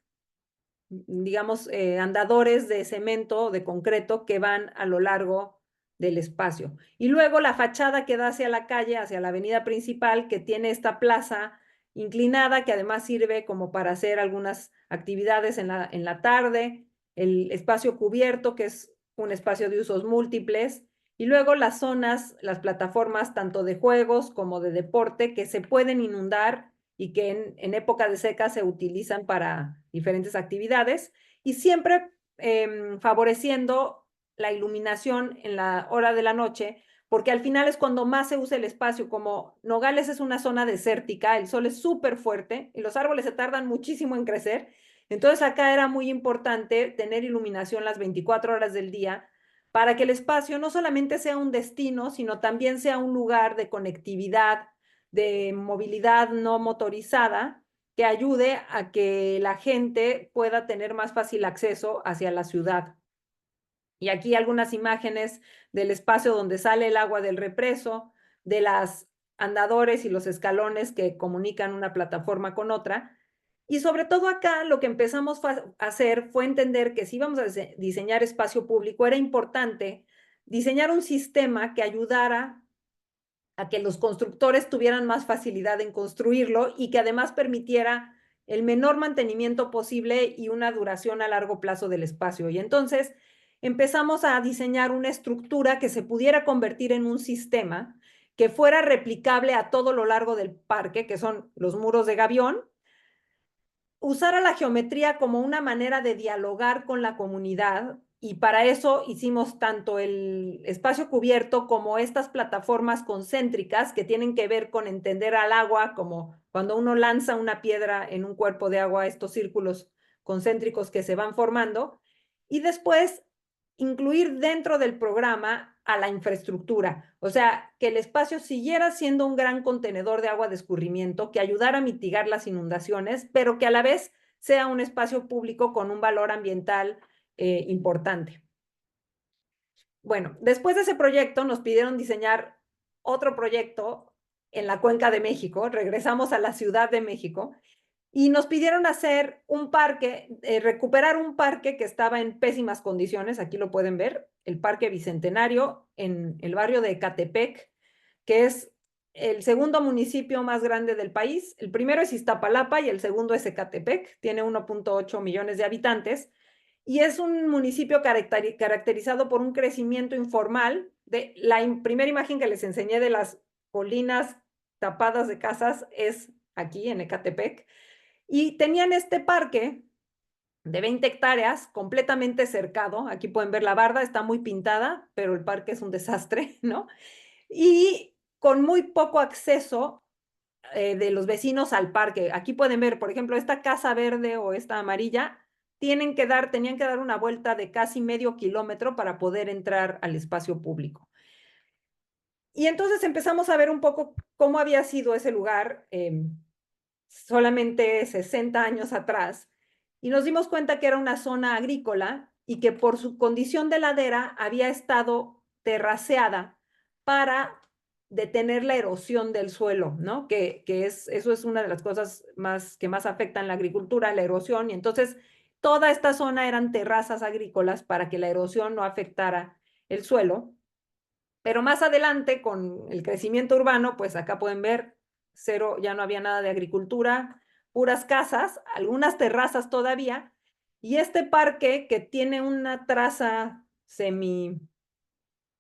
digamos, andadores de cemento o de concreto que van a lo largo del espacio. Y luego la fachada que da hacia la calle, hacia la avenida principal, que tiene esta plaza inclinada, que además sirve como para hacer algunas actividades en la tarde, el espacio cubierto, que es un espacio de usos múltiples, y luego las zonas, las plataformas tanto de juegos como de deporte que se pueden inundar y que en época de seca se utilizan para diferentes actividades y siempre favoreciendo la iluminación en la hora de la noche, porque al final es cuando más se usa el espacio. Como Nogales es una zona desértica, el sol es súper fuerte y los árboles se tardan muchísimo en crecer. Entonces acá era muy importante tener iluminación las 24 horas del día para que el espacio no solamente sea un destino, sino también sea un lugar de conectividad, de movilidad no motorizada que ayude a que la gente pueda tener más fácil acceso hacia la ciudad. Y aquí algunas imágenes del espacio donde sale el agua del represo, de las andadores y los escalones que comunican una plataforma con otra. Y sobre todo acá lo que empezamos a hacer fue entender que si íbamos a diseñar espacio público era importante diseñar un sistema que ayudara a que los constructores tuvieran más facilidad en construirlo y que además permitiera el menor mantenimiento posible y una duración a largo plazo del espacio. Y entonces empezamos a diseñar una estructura que se pudiera convertir en un sistema que fuera replicable a todo lo largo del parque, que son los muros de gavión, usar a la geometría como una manera de dialogar con la comunidad y para eso hicimos tanto el espacio cubierto como estas plataformas concéntricas que tienen que ver con entender al agua, como cuando uno lanza una piedra en un cuerpo de agua, estos círculos concéntricos que se van formando, y después incluir dentro del programa a la infraestructura, o sea, que el espacio siguiera siendo un gran contenedor de agua de escurrimiento, que ayudara a mitigar las inundaciones, pero que a la vez sea un espacio público con un valor ambiental importante. Bueno, después de ese proyecto nos pidieron diseñar otro proyecto en la Cuenca de México, regresamos a la Ciudad de México y nos pidieron hacer un parque, recuperar un parque que estaba en pésimas condiciones, aquí lo pueden ver, el Parque Bicentenario en el barrio de Ecatepec, que es el segundo municipio más grande del país. El primero es Iztapalapa y el segundo es Ecatepec, tiene 1.8 millones de habitantes y es un municipio caracterizado por un crecimiento informal. De la primera imagen que les enseñé de las colinas tapadas de casas es aquí en Ecatepec. Y tenían este parque de 20 hectáreas completamente cercado. Aquí pueden ver la barda, está muy pintada, pero el parque es un desastre, ¿no? Y con muy poco acceso de los vecinos al parque. Aquí pueden ver, por ejemplo, esta casa verde o esta amarilla, tenían que dar una vuelta de casi medio kilómetro para poder entrar al espacio público. Y entonces empezamos a ver un poco cómo había sido ese lugar solamente 60 años atrás y nos dimos cuenta que era una zona agrícola y que por su condición de ladera había estado terraceada para detener la erosión del suelo, ¿no? Eso es una de las cosas que más afectan la agricultura, la erosión, y entonces toda esta zona eran terrazas agrícolas para que la erosión no afectara el suelo. Pero más adelante, con el crecimiento urbano, pues acá pueden ver, cero, ya no había nada de agricultura, puras casas, algunas terrazas todavía, y este parque que tiene una traza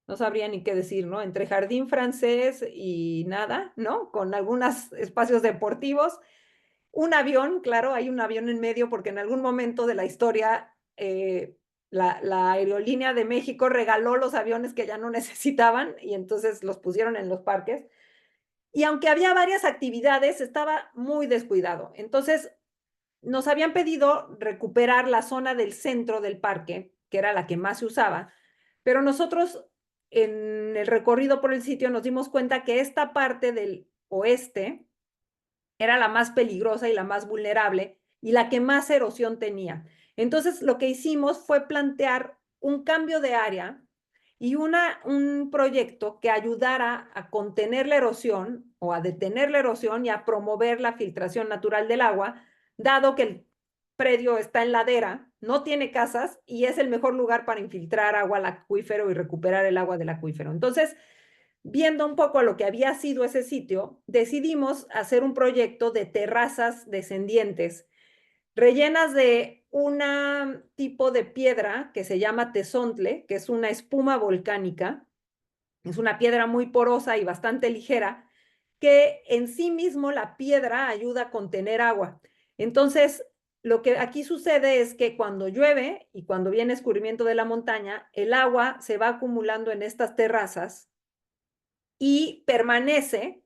no sabría ni qué decir, ¿no? Entre jardín francés y nada, ¿no? Con algunos espacios deportivos, un avión, claro, hay un avión en medio porque en algún momento de la historia la Aerolínea de México regaló los aviones que ya no necesitaban y entonces los pusieron en los parques. Y aunque había varias actividades, estaba muy descuidado. Entonces nos habían pedido recuperar la zona del centro del parque que era la que más se usaba, pero nosotros en el recorrido por el sitio nos dimos cuenta que esta parte del oeste era la más peligrosa y la más vulnerable y la que más erosión tenía. Entonces, lo que hicimos fue plantear un cambio de área y un proyecto que ayudara a contener la erosión o a detener la erosión y a promover la filtración natural del agua, dado que el predio está en ladera, no tiene casas y es el mejor lugar para infiltrar agua al acuífero y recuperar el agua del acuífero. Entonces, viendo un poco a lo que había sido ese sitio, decidimos hacer un proyecto de terrazas descendientes rellenas de un tipo de piedra que se llama tezontle, que es una espuma volcánica. Es una piedra muy porosa y bastante ligera, que en sí mismo la piedra ayuda a contener agua. Entonces, lo que aquí sucede es que cuando llueve y cuando viene escurrimiento de la montaña, el agua se va acumulando en estas terrazas y permanece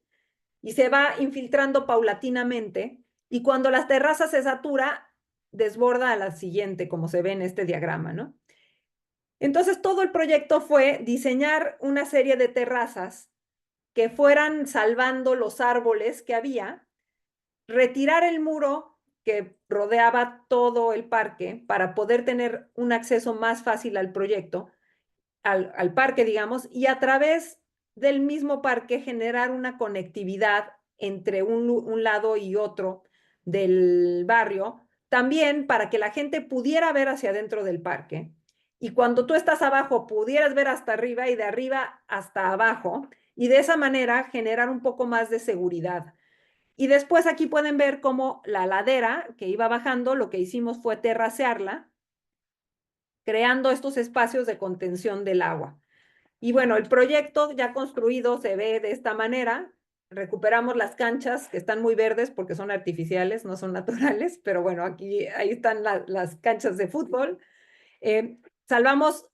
y se va infiltrando paulatinamente, y cuando las terrazas se satura, desborda a la siguiente, como se ve en este diagrama, ¿no? Entonces, todo el proyecto fue diseñar una serie de terrazas que fueran salvando los árboles que había, retirar el muro que rodeaba todo el parque para poder tener un acceso más fácil al proyecto, al parque, digamos, y a través del mismo parque generar una conectividad entre un lado y otro del barrio, también para que la gente pudiera ver hacia adentro del parque. Y cuando tú estás abajo, pudieras ver hasta arriba y de arriba hasta abajo, y de esa manera generar un poco más de seguridad. Y después aquí pueden ver cómo la ladera que iba bajando, lo que hicimos fue terracearla, creando estos espacios de contención del agua. Y bueno, el proyecto ya construido se ve de esta manera. Recuperamos las canchas que están muy verdes porque son artificiales, no son naturales, pero bueno, aquí ahí están las canchas de fútbol. Salvamos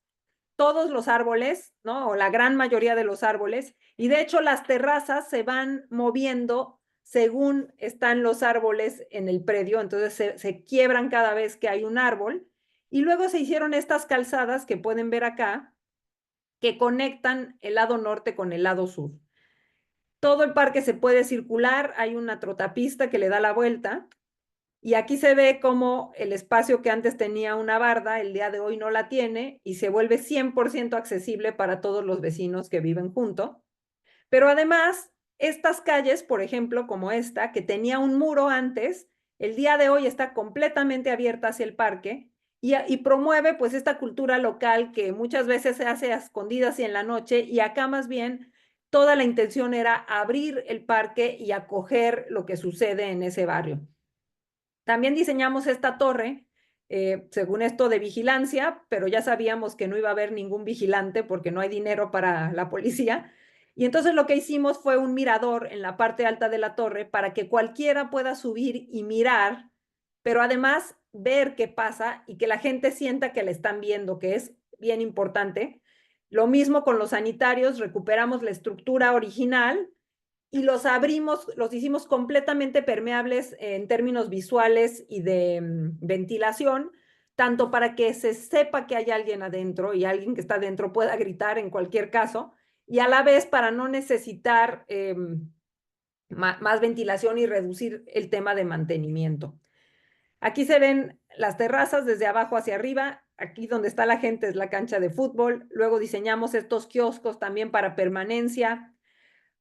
todos los árboles, ¿no? O la gran mayoría de los árboles. Y de hecho las terrazas se van moviendo según están los árboles en el predio. Entonces se quiebran cada vez que hay un árbol. Y luego se hicieron estas calzadas que pueden ver acá, que conectan el lado norte con el lado sur. Todo el parque se puede circular, hay una trotapista que le da la vuelta y aquí se ve cómo el espacio que antes tenía una barda, el día de hoy no la tiene y se vuelve 100% accesible para todos los vecinos que viven junto. Pero además, estas calles, por ejemplo, como esta, que tenía un muro antes, el día de hoy está completamente abierta hacia el parque y promueve pues esta cultura local que muchas veces se hace a escondidas y en la noche, y acá más bien toda la intención era abrir el parque y acoger lo que sucede en ese barrio. También diseñamos esta torre, según esto de vigilancia, pero ya sabíamos que no iba a haber ningún vigilante porque no hay dinero para la policía. Y entonces lo que hicimos fue un mirador en la parte alta de la torre para que cualquiera pueda subir y mirar, pero además ver qué pasa y que la gente sienta que le están viendo, que es bien importante. Lo mismo con los sanitarios, recuperamos la estructura original y los abrimos, los hicimos completamente permeables en términos visuales y de ventilación, tanto para que se sepa que hay alguien adentro y alguien que está adentro pueda gritar en cualquier caso, y a la vez para no necesitar más ventilación y reducir el tema de mantenimiento. Aquí se ven las terrazas desde abajo hacia arriba. Aquí donde está la gente es la cancha de fútbol. Luego diseñamos estos kioscos también para permanencia,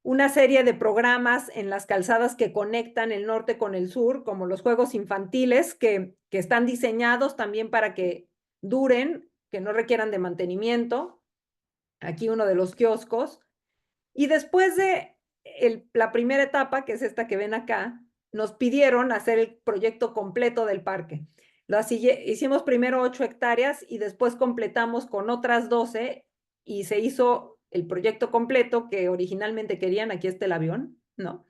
una serie de programas en las calzadas que conectan el norte con el sur, como los juegos infantiles, que están diseñados también para que duren, que no requieran de mantenimiento. Aquí uno de los kioscos. Y después de la primera etapa, que es esta que ven acá, nos pidieron hacer el proyecto completo del parque. Hicimos primero 8 hectáreas y después completamos con otras 12 y se hizo el proyecto completo que originalmente querían. Aquí está el avión, ¿no?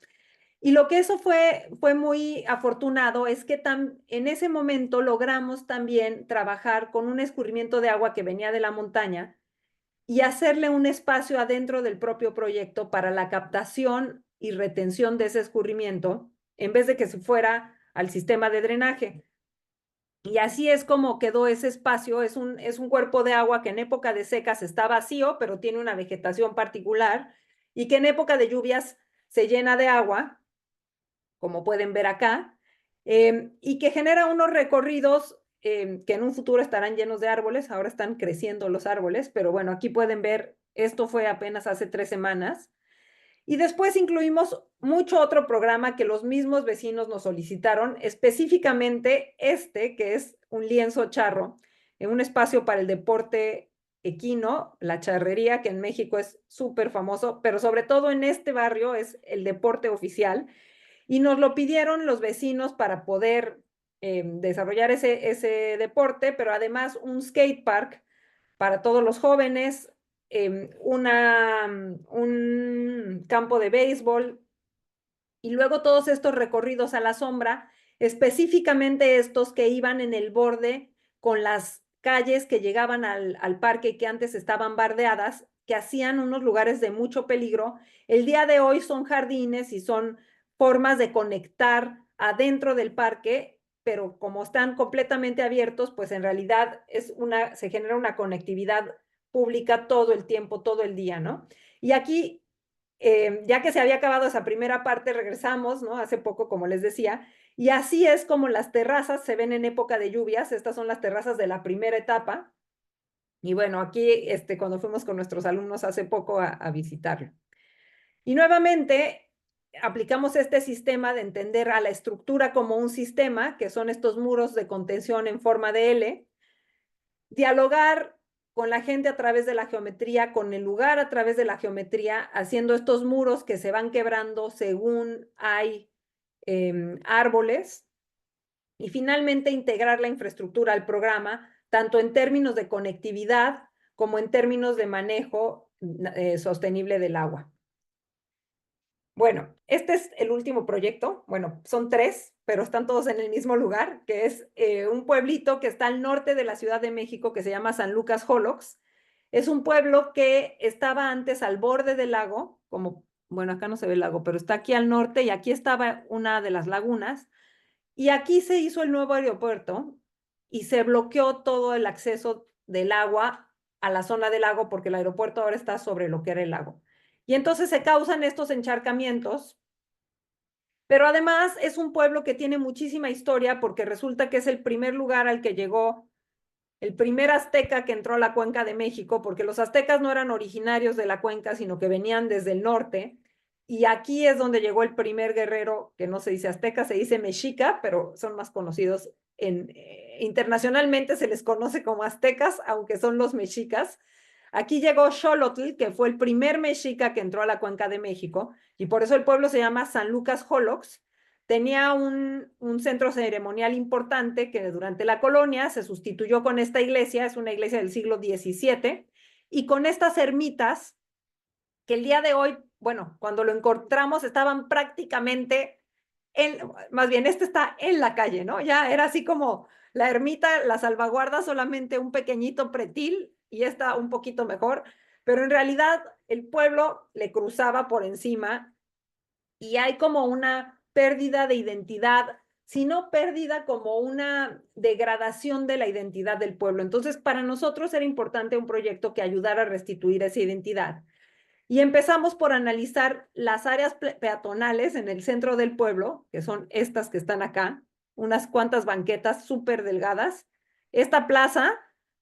Y lo que eso fue muy afortunado es que en ese momento logramos también trabajar con un escurrimiento de agua que venía de la montaña y hacerle un espacio adentro del propio proyecto para la captación y retención de ese escurrimiento, en vez de que se fuera al sistema de drenaje. Y así es como quedó ese espacio. Es un cuerpo de agua que en época de secas está vacío, pero tiene una vegetación particular, y que en época de lluvias se llena de agua, como pueden ver acá, y que genera unos recorridos que en un futuro estarán llenos de árboles. Ahora están creciendo los árboles, pero bueno, aquí pueden ver, esto fue apenas hace 3 semanas. Y después incluimos mucho otro programa que los mismos vecinos nos solicitaron, específicamente este, que es un lienzo charro, en un espacio para el deporte equino, la charrería, que en México es súper famoso, pero sobre todo en este barrio es el deporte oficial. Y nos lo pidieron los vecinos para poder desarrollar ese deporte, pero además un skate park para todos los jóvenes, un campo de béisbol, y luego todos estos recorridos a la sombra, específicamente estos que iban en el borde con las calles que llegaban al parque, que antes estaban bardeadas, que hacían unos lugares de mucho peligro. El día de hoy son jardines y son formas de conectar adentro del parque, pero como están completamente abiertos, pues en realidad se genera una conectividad pública todo el tiempo, todo el día, ¿no? Y aquí, ya que se había acabado esa primera parte, regresamos, ¿no? Hace poco, como les decía, y así es como las terrazas se ven en época de lluvias. Estas son las terrazas de la primera etapa. Y bueno, aquí, cuando fuimos con nuestros alumnos hace poco a visitarlo. Y nuevamente aplicamos este sistema de entender a la estructura como un sistema, que son estos muros de contención en forma de L, dialogar con la gente a través de la geometría, con el lugar a través de la geometría, haciendo estos muros que se van quebrando según hay árboles, y finalmente integrar la infraestructura al programa, tanto en términos de conectividad como en términos de manejo sostenible del agua. Bueno, este es el último proyecto. Bueno, son 3, pero están todos en el mismo lugar, que es un pueblito que está al norte de la Ciudad de México, que se llama San Lucas Holox. Es un pueblo que estaba antes al borde del lago, como, bueno, acá no se ve el lago, pero está aquí al norte, y aquí estaba una de las lagunas. Y aquí se hizo el nuevo aeropuerto y se bloqueó todo el acceso del agua a la zona del lago, porque el aeropuerto ahora está sobre lo que era el lago. Y entonces se causan estos encharcamientos, pero además es un pueblo que tiene muchísima historia, porque resulta que es el primer lugar al que llegó el primer azteca que entró a la cuenca de México, porque los aztecas no eran originarios de la cuenca, sino que venían desde el norte. Y aquí es donde llegó el primer guerrero, que no se dice azteca, se dice mexica, pero son más conocidos internacionalmente, se les conoce como aztecas, aunque son los mexicas. Aquí llegó Xolotl, que fue el primer mexica que entró a la cuenca de México, y por eso el pueblo se llama San Lucas Holox. Tenía un centro ceremonial importante que durante la colonia se sustituyó con esta iglesia. Es una iglesia del siglo XVII, y con estas ermitas que el día de hoy, bueno, cuando lo encontramos estaban prácticamente, más bien este está en la calle, ¿no? Ya era así como la ermita, la salvaguarda solamente un pequeñito pretil, y está un poquito mejor, pero en realidad el pueblo le cruzaba por encima, y hay como una pérdida de identidad, sino pérdida, como una degradación de la identidad del pueblo. Entonces, para nosotros era importante un proyecto que ayudara a restituir esa identidad. Y empezamos por analizar las áreas peatonales en el centro del pueblo, que son estas que están acá, unas cuantas banquetas súper delgadas, esta plaza,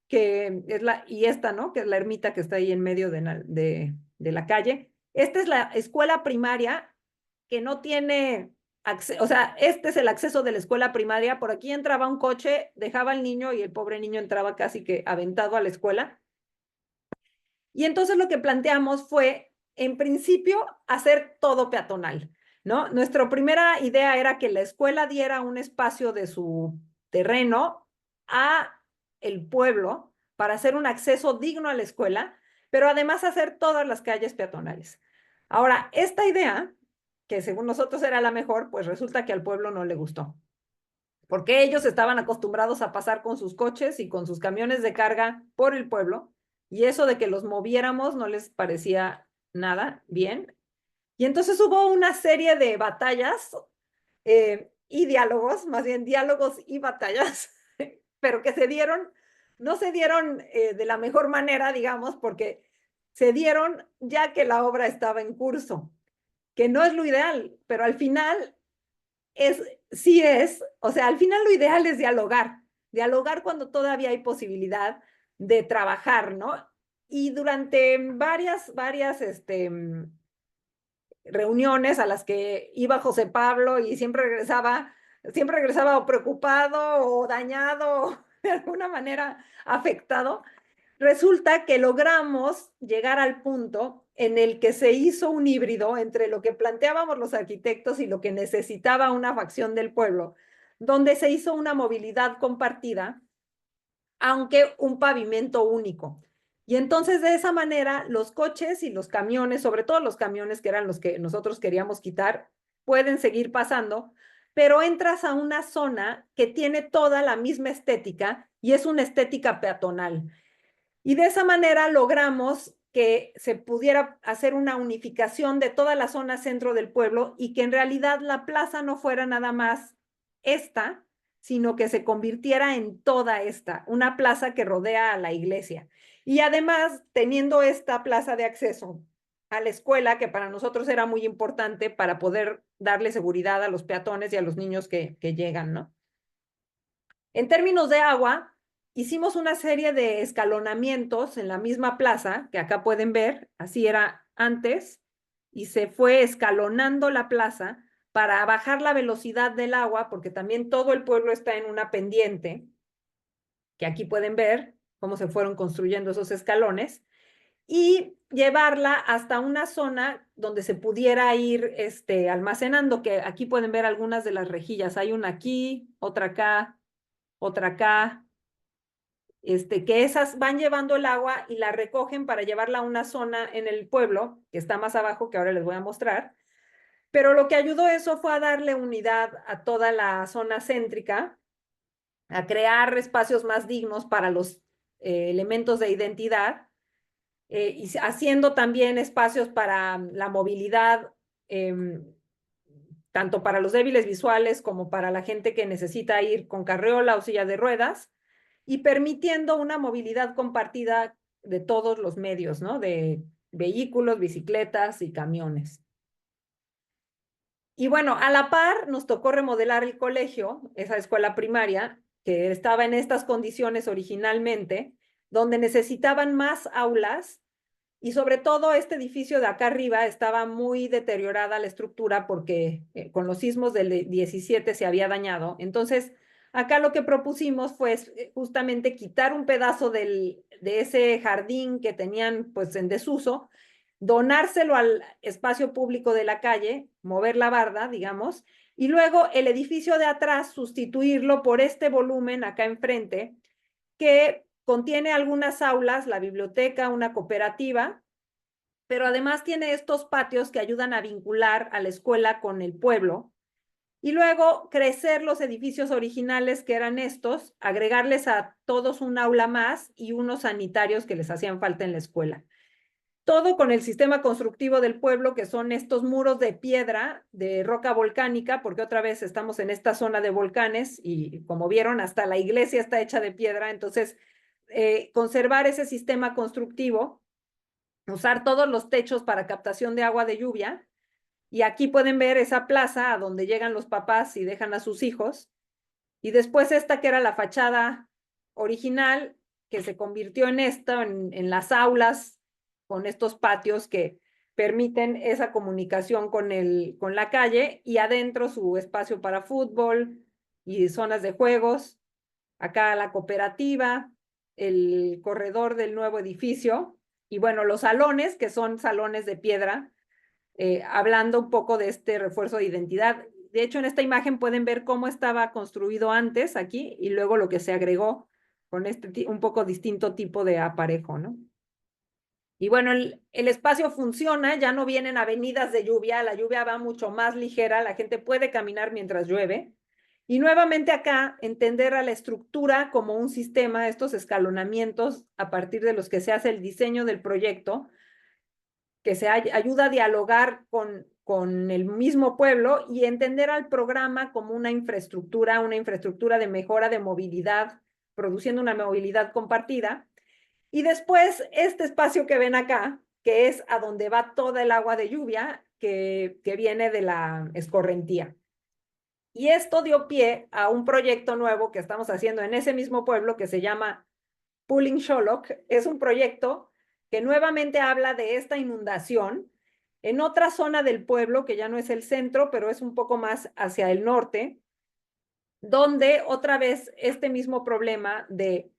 que es y esta, ¿no? Que es la ermita que está ahí en medio de la calle. Esta es la escuela primaria, que no tiene acceso, o sea, este es el acceso de la escuela primaria. Por aquí entraba un coche, dejaba al niño y el pobre niño entraba casi que aventado a la escuela. Y entonces lo que planteamos fue, en principio, hacer todo peatonal, ¿no? Nuestra primera idea era que la escuela diera un espacio de su terreno a el pueblo para hacer un acceso digno a la escuela, pero además hacer todas las calles peatonales. Ahora, esta idea, que según nosotros era la mejor, pues resulta que al pueblo no le gustó, porque ellos estaban acostumbrados a pasar con sus coches y con sus camiones de carga por el pueblo, y eso de que los moviéramos no les parecía nada bien. Y entonces hubo una serie de batallas y diálogos, más bien diálogos y batallas, pero que no se dieron de la mejor manera, digamos, porque se dieron ya que la obra estaba en curso, que no es lo ideal, pero al final sí es, o sea, al final lo ideal es dialogar cuando todavía hay posibilidad de trabajar, ¿no? Y durante varias, reuniones a las que iba José Pablo y siempre regresaba o preocupado o dañado, de alguna manera afectado, resulta que logramos llegar al punto en el que se hizo un híbrido entre lo que planteábamos los arquitectos y lo que necesitaba una facción del pueblo, donde se hizo una movilidad compartida, aunque un pavimento único. Y entonces de esa manera los coches y los camiones, sobre todo los camiones que eran los que nosotros queríamos quitar, pueden seguir pasando, pero entras a una zona que tiene toda la misma estética y es una estética peatonal. Y de esa manera logramos que se pudiera hacer una unificación de toda la zona centro del pueblo y que en realidad la plaza no fuera nada más esta, sino que se convirtiera en toda esta, una plaza que rodea a la iglesia. Y además, teniendo esta plaza de acceso a la escuela, que para nosotros era muy importante para poder darle seguridad a los peatones y a los niños que llegan, ¿no? En términos de agua, hicimos una serie de escalonamientos en la misma plaza, que acá pueden ver, así era antes, y se fue escalonando la plaza para bajar la velocidad del agua, porque también todo el pueblo está en una pendiente, que aquí pueden ver cómo se fueron construyendo esos escalones, y llevarla hasta una zona donde se pudiera ir almacenando, que aquí pueden ver algunas de las rejillas. Hay una aquí, otra acá, que esas van llevando el agua y la recogen para llevarla a una zona en el pueblo, que está más abajo, que ahora les voy a mostrar. Pero lo que ayudó eso fue a darle unidad a toda la zona céntrica, a crear espacios más dignos para los elementos de identidad, y haciendo también espacios para la movilidad, tanto para los débiles visuales como para la gente que necesita ir con carriola o silla de ruedas, y permitiendo una movilidad compartida de todos los medios, ¿no? De vehículos, bicicletas y camiones. Y bueno, a la par nos tocó remodelar el colegio, esa escuela primaria, que estaba en estas condiciones originalmente, donde necesitaban más aulas y sobre todo este edificio de acá arriba estaba muy deteriorada la estructura porque con los sismos del 17 se había dañado. Entonces, acá lo que propusimos fue justamente quitar un pedazo de ese jardín que tenían pues en desuso, donárselo al espacio público de la calle, mover la barda, digamos, y luego el edificio de atrás sustituirlo por este volumen acá enfrente, que contiene algunas aulas, la biblioteca, una cooperativa, pero además tiene estos patios que ayudan a vincular a la escuela con el pueblo. Y luego crecer los edificios originales que eran estos, agregarles a todos un aula más y unos sanitarios que les hacían falta en la escuela. Todo con el sistema constructivo del pueblo, que son estos muros de piedra, de roca volcánica, porque otra vez estamos en esta zona de volcanes y como vieron, hasta la iglesia está hecha de piedra. Entonces, conservar ese sistema constructivo, usar todos los techos para captación de agua de lluvia. Y aquí pueden ver esa plaza a donde llegan los papás y dejan a sus hijos. Y después esta que era la fachada original, que se convirtió en esto, en las aulas, con estos patios que permiten esa comunicación con la calle, y adentro su espacio para fútbol y zonas de juegos. Acá la cooperativa, el corredor del nuevo edificio y bueno, los salones, que son salones de piedra, hablando un poco de este refuerzo de identidad. De hecho, en esta imagen pueden ver cómo estaba construido antes aquí y luego lo que se agregó con este un poco distinto tipo de aparejo, ¿no? Y bueno, el espacio funciona, ya no vienen avenidas de lluvia, la lluvia va mucho más ligera, la gente puede caminar mientras llueve. Y nuevamente acá, entender a la estructura como un sistema, estos escalonamientos a partir de los que se hace el diseño del proyecto, que se ayuda a dialogar con el mismo pueblo y entender al programa como una infraestructura de mejora de movilidad produciendo una movilidad compartida. Y después, este espacio que ven acá, que es a donde va toda el agua de lluvia que viene de la escorrentía. Y esto dio pie a un proyecto nuevo que estamos haciendo en ese mismo pueblo que se llama Pulling Xoloc. Es un proyecto que nuevamente habla de esta inundación en otra zona del pueblo, que ya no es el centro, pero es un poco más hacia el norte, donde otra vez este mismo problema de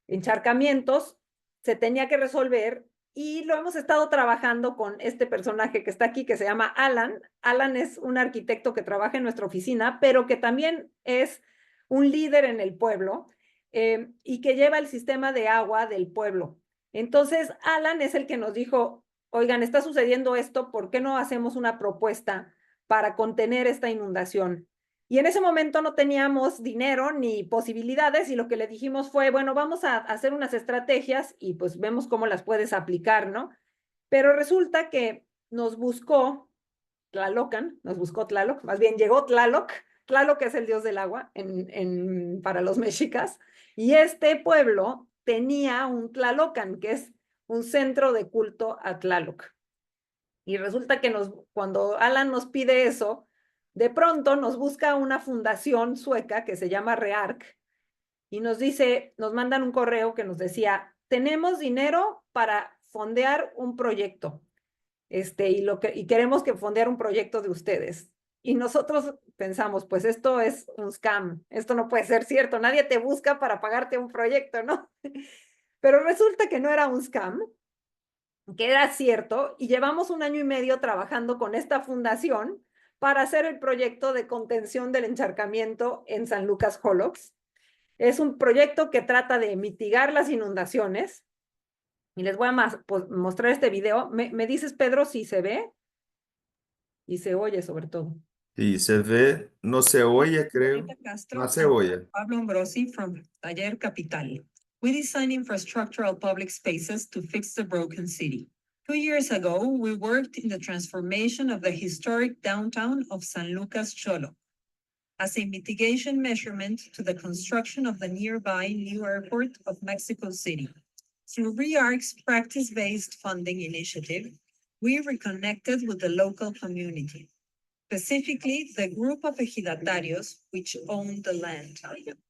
encharcamientos se tenía que resolver y lo hemos estado trabajando con este personaje que está aquí, que se llama Alan. Alan es un arquitecto que trabaja en nuestra oficina, pero que también es un líder en el pueblo y que lleva el sistema de agua del pueblo. Entonces, Alan es el que nos dijo, oigan, está sucediendo esto, ¿por qué no hacemos una propuesta para contener esta inundación? Y en ese momento no teníamos dinero ni posibilidades y lo que le dijimos fue, bueno, vamos a hacer unas estrategias y pues vemos cómo las puedes aplicar, ¿no? Pero resulta que nos buscó Tlalocan, nos buscó Tlaloc, más bien llegó Tlaloc. Tlaloc es el dios del agua para los mexicas, y este pueblo tenía un Tlalocan, que es un centro de culto a Tlaloc. Y resulta que cuando Alan nos pide eso, de pronto nos busca una fundación sueca que se llama REARC y nos dice, nos mandan un correo que nos decía, tenemos dinero para fondear un proyecto, y queremos que fondear un proyecto de ustedes. Y nosotros pensamos, pues esto es un scam, esto no puede ser cierto, nadie te busca para pagarte un proyecto, ¿no? Pero resulta que no era un scam, que era cierto, y llevamos 1 año y medio trabajando con esta fundación para hacer el proyecto de contención del encharcamiento en San Lucas Holox. Es un proyecto que trata de mitigar las inundaciones, y les voy a mostrar este video. ¿Me dices, Pedro, si se ve y se oye sobre todo? Y se ve, no se oye, creo. Juanita Castro No se and oye. Pablo Ambrosi from Taller Capital. We design infrastructural public spaces to fix the broken city. 2 years ago, we worked in the transformation of the historic downtown of San Lucas Xolo as a mitigation measurement to the construction of the nearby new airport of Mexico City. Through REARC's practice-based funding initiative, we reconnected with the local community, specifically the group of ejidatarios which own the land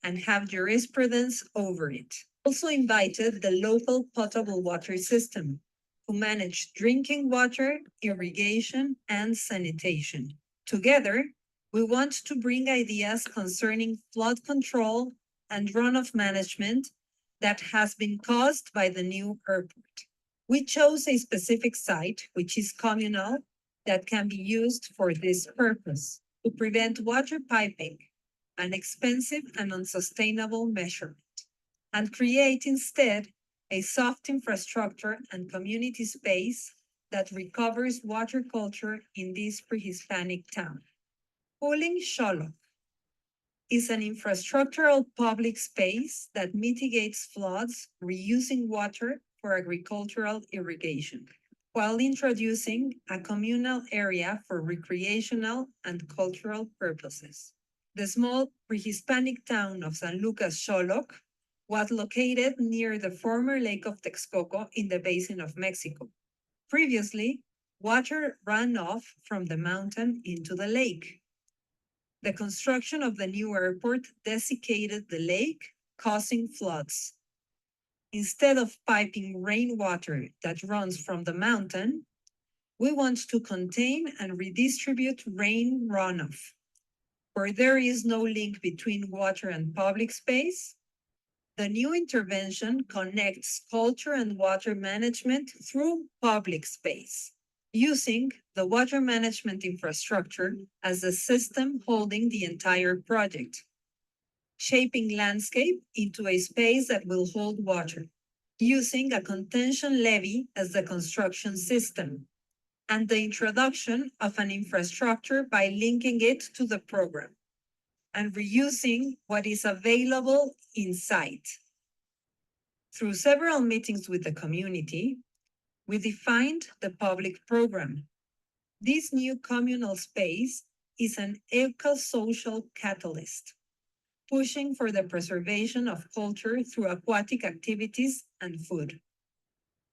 and have jurisprudence over it. Also invited the local potable water system, who manage drinking water, irrigation, and sanitation. Together, we want to bring ideas concerning flood control and runoff management that has been caused by the new airport. We chose a specific site, which is communal, that can be used for this purpose to prevent water piping, an expensive and unsustainable measurement, and create instead a soft infrastructure and community space that recovers water culture in this pre-Hispanic town. Pulling Xoloc is an infrastructural public space that mitigates floods, reusing water for agricultural irrigation, while introducing a communal area for recreational and cultural purposes. The small pre-Hispanic town of San Lucas Xoloc was located near the former Lake of Texcoco in the Basin of Mexico. Previously, water ran off from the mountain into the lake. The construction of the new airport desiccated the lake, causing floods. Instead of piping rainwater that runs from the mountain, we want to contain and redistribute rain runoff. Where there is no link between water and public space, the new intervention connects culture and water management through public space, using the water management infrastructure as the system holding the entire project, shaping landscape into a space that will hold water, using a contention levee as the construction system, and the introduction of an infrastructure by linking it to the program, and reusing what is available in site. Through several meetings with the community, we defined the public program. This new communal space is an eco-social catalyst, pushing for the preservation of culture through aquatic activities and food,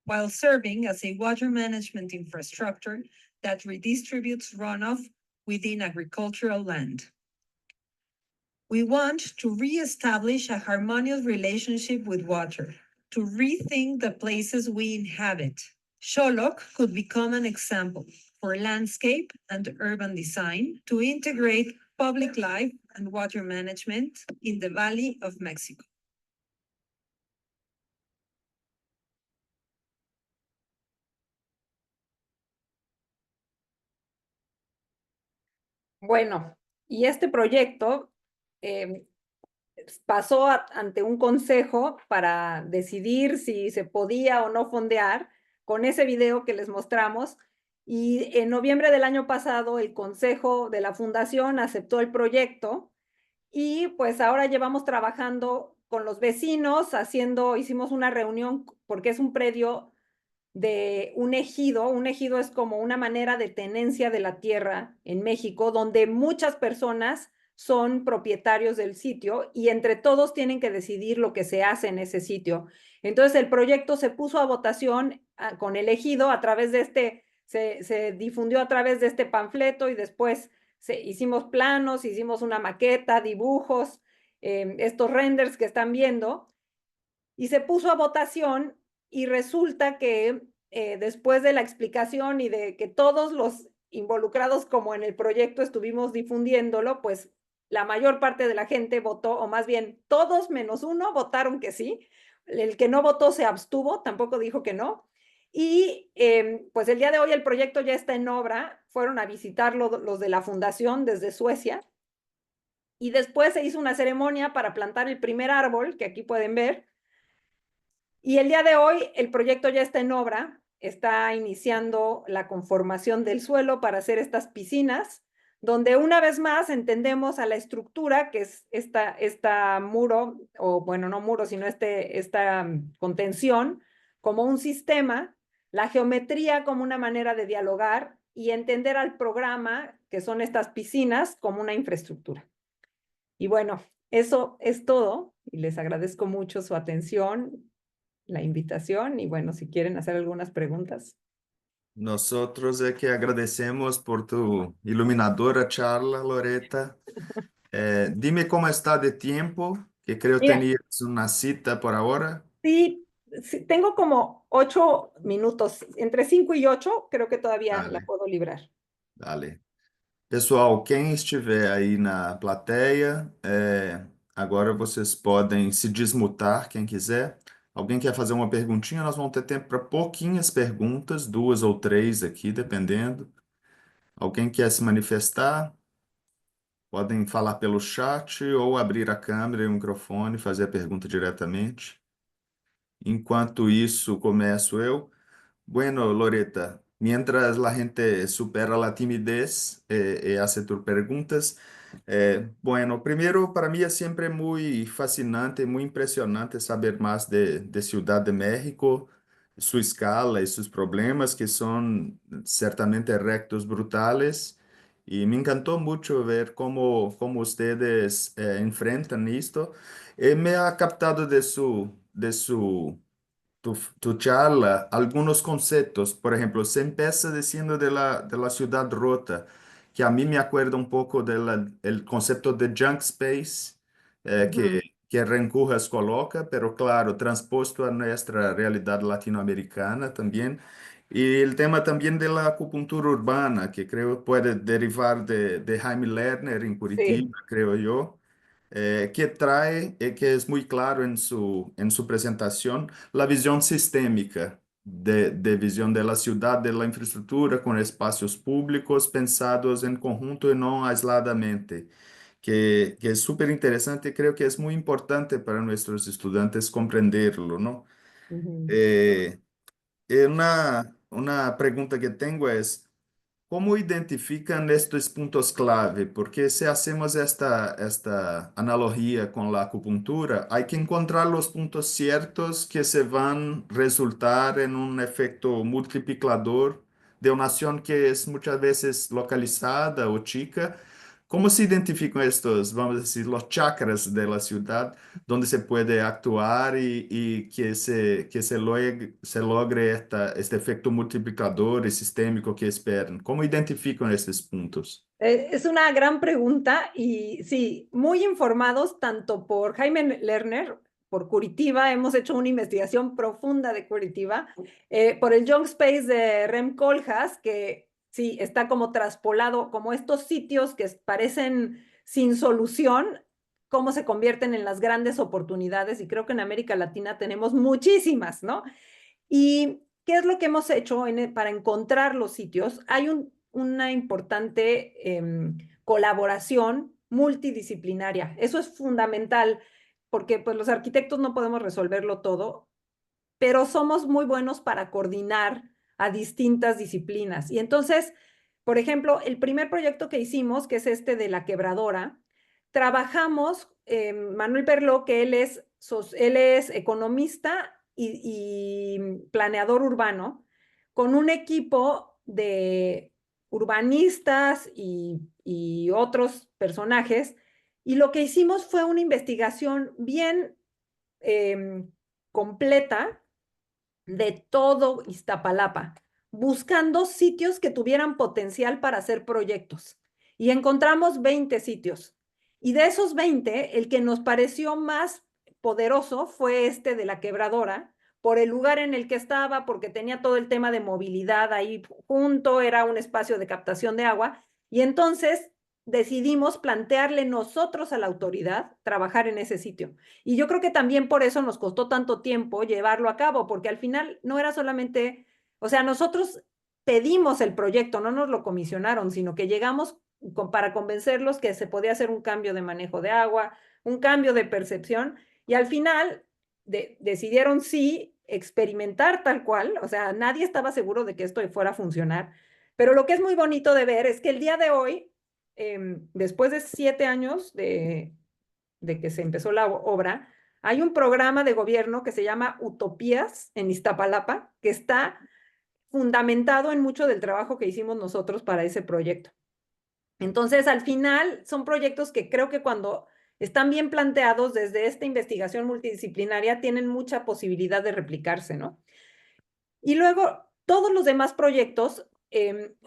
while serving as a water management infrastructure that redistributes runoff within agricultural land. We want to reestablish a harmonious relationship with water, to rethink the places we inhabit. Xolok could become an example for landscape and urban design to integrate public life and water management in the Valley of Mexico. Bueno, y este proyecto pasó ante un consejo para decidir si se podía o no fondear con ese video que les mostramos. Y en noviembre del año pasado, el consejo de la fundación aceptó el proyecto y pues ahora llevamos trabajando con los vecinos, hicimos una reunión porque es un predio de un ejido. Un ejido es como una manera de tenencia de la tierra en México, donde muchas personas son propietarios del sitio y entre todos tienen que decidir lo que se hace en ese sitio. Entonces el proyecto se puso a votación con el ejido a través de se difundió a través de este panfleto y después hicimos planos, hicimos una maqueta, dibujos, estos renders que están viendo, y se puso a votación y resulta que después de la explicación y de que todos los involucrados como en el proyecto estuvimos difundiéndolo, pues la mayor parte de la gente votó, o más bien todos menos uno votaron que sí. El que no votó se abstuvo, tampoco dijo que no. Y pues el día de hoy el proyecto ya está en obra. Fueron a visitarlo los de la fundación desde Suecia. Y después se hizo una ceremonia para plantar el primer árbol, que aquí pueden ver. Y el día de hoy el proyecto ya está en obra, está iniciando la conformación del suelo para hacer estas piscinas, donde una vez más entendemos a la estructura, que es esta muro, o bueno, no muro, sino esta contención, como un sistema, la geometría como una manera de dialogar y entender al programa, que son estas piscinas, como una infraestructura. Y bueno, eso es todo y les agradezco mucho su atención, la invitación y bueno, si quieren hacer algunas preguntas. Nosotros es que agradecemos por tu iluminadora charla, Loreta. Dime cómo está de tiempo, que creo Mira, tenías una cita por ahora. sí, tengo como 8 minutos, entre 5 y 8, creo que todavía la Dale, puedo librar. dale. Pessoal, quem estiver aí na plateia, agora vocês podem se desmutar, quem quiser. Alguém quer fazer uma perguntinha? Nós vamos ter tempo para pouquinhas perguntas, 2 ou 3 aqui, dependendo. Alguém quer se manifestar? Podem falar pelo chat ou abrir a câmera e o microfone, fazer a pergunta diretamente. Enquanto isso, começo eu. Bueno, Loreta, mientras la gente supera la timidez y hace tus preguntas, bueno, primero para mí es siempre muy fascinante, muy impresionante saber más de Ciudad de México, su escala y sus problemas que son ciertamente rectos, brutales. Y me encantó mucho ver cómo ustedes enfrentan esto. Me ha captado de su charla algunos conceptos. Por ejemplo, se empieza diciendo de la ciudad rota, que a mí me acuerda un poco del concepto de junk space, Ujú. que Rencujas coloca, pero claro, transpuesto a nuestra realidad latinoamericana también. Y el tema también de la acupuntura urbana, que creo puede derivar de Jaime Lerner en Sí. Curitiba, creo yo, que trae, que es muy claro en su presentación, la visión sistémica de visión de la ciudad, de la infraestructura con espacios públicos pensados en conjunto y no aisladamente, que es súper interesante. Creo que es muy importante para nuestros estudiantes comprenderlo, ¿no? Ujú. Eh, una pregunta que tengo es, ¿cómo identifican estos puntos clave? Porque si hacemos esta analogía con la acupuntura, hay que encontrar los puntos ciertos que se van a resultar en un efecto multiplicador de una acción que es muchas veces localizada o chica, ¿Cómo se identifican estos, vamos a decir, los chakras de la ciudad donde se puede actuar y que se logre este efecto multiplicador y sistémico que esperan? ¿Cómo identifican estos puntos? Es una gran pregunta y sí, muy informados tanto por Jaime Lerner, por Curitiba, hemos hecho una investigación profunda de Curitiba, por el Young Space de Rem Koolhaas, que sí, está como traspolado, como estos sitios que parecen sin solución, cómo se convierten en las grandes oportunidades, y creo que en América Latina tenemos muchísimas, ¿no? ¿Y qué es lo que hemos hecho para encontrar los sitios? Hay una importante colaboración multidisciplinaria. Eso es fundamental porque pues, los arquitectos no podemos resolverlo todo, pero somos muy buenos para coordinar a distintas disciplinas. Y entonces, por ejemplo, el primer proyecto que hicimos, que es este de la quebradora, trabajamos, Manuel Perló, que él es economista y planeador urbano, con un equipo de urbanistas y otros personajes, y lo que hicimos fue una investigación bien completa de todo Iztapalapa, buscando sitios que tuvieran potencial para hacer proyectos. Y encontramos 20 sitios. Y de esos 20, el que nos pareció más poderoso fue este de la quebradora, por el lugar en el que estaba, porque tenía todo el tema de movilidad ahí junto, era un espacio de captación de agua. Y entonces decidimos plantearle nosotros a la autoridad trabajar en ese sitio. Y yo creo que también por eso nos costó tanto tiempo llevarlo a cabo, porque al final no era solamente, o sea, nosotros pedimos el proyecto, no nos lo comisionaron, sino que llegamos para convencerlos que se podía hacer un cambio de manejo de agua, un cambio de percepción, y al final decidieron sí experimentar tal cual, o sea, nadie estaba seguro de que esto fuera a funcionar, pero lo que es muy bonito de ver es que el día de hoy, después de 7 años de que se empezó la obra, hay un programa de gobierno que se llama Utopías en Iztapalapa, que está fundamentado en mucho del trabajo que hicimos nosotros para ese proyecto. Entonces, al final, son proyectos que creo que cuando están bien planteados desde esta investigación multidisciplinaria, tienen mucha posibilidad de replicarse, ¿no? Y luego, todos los demás proyectos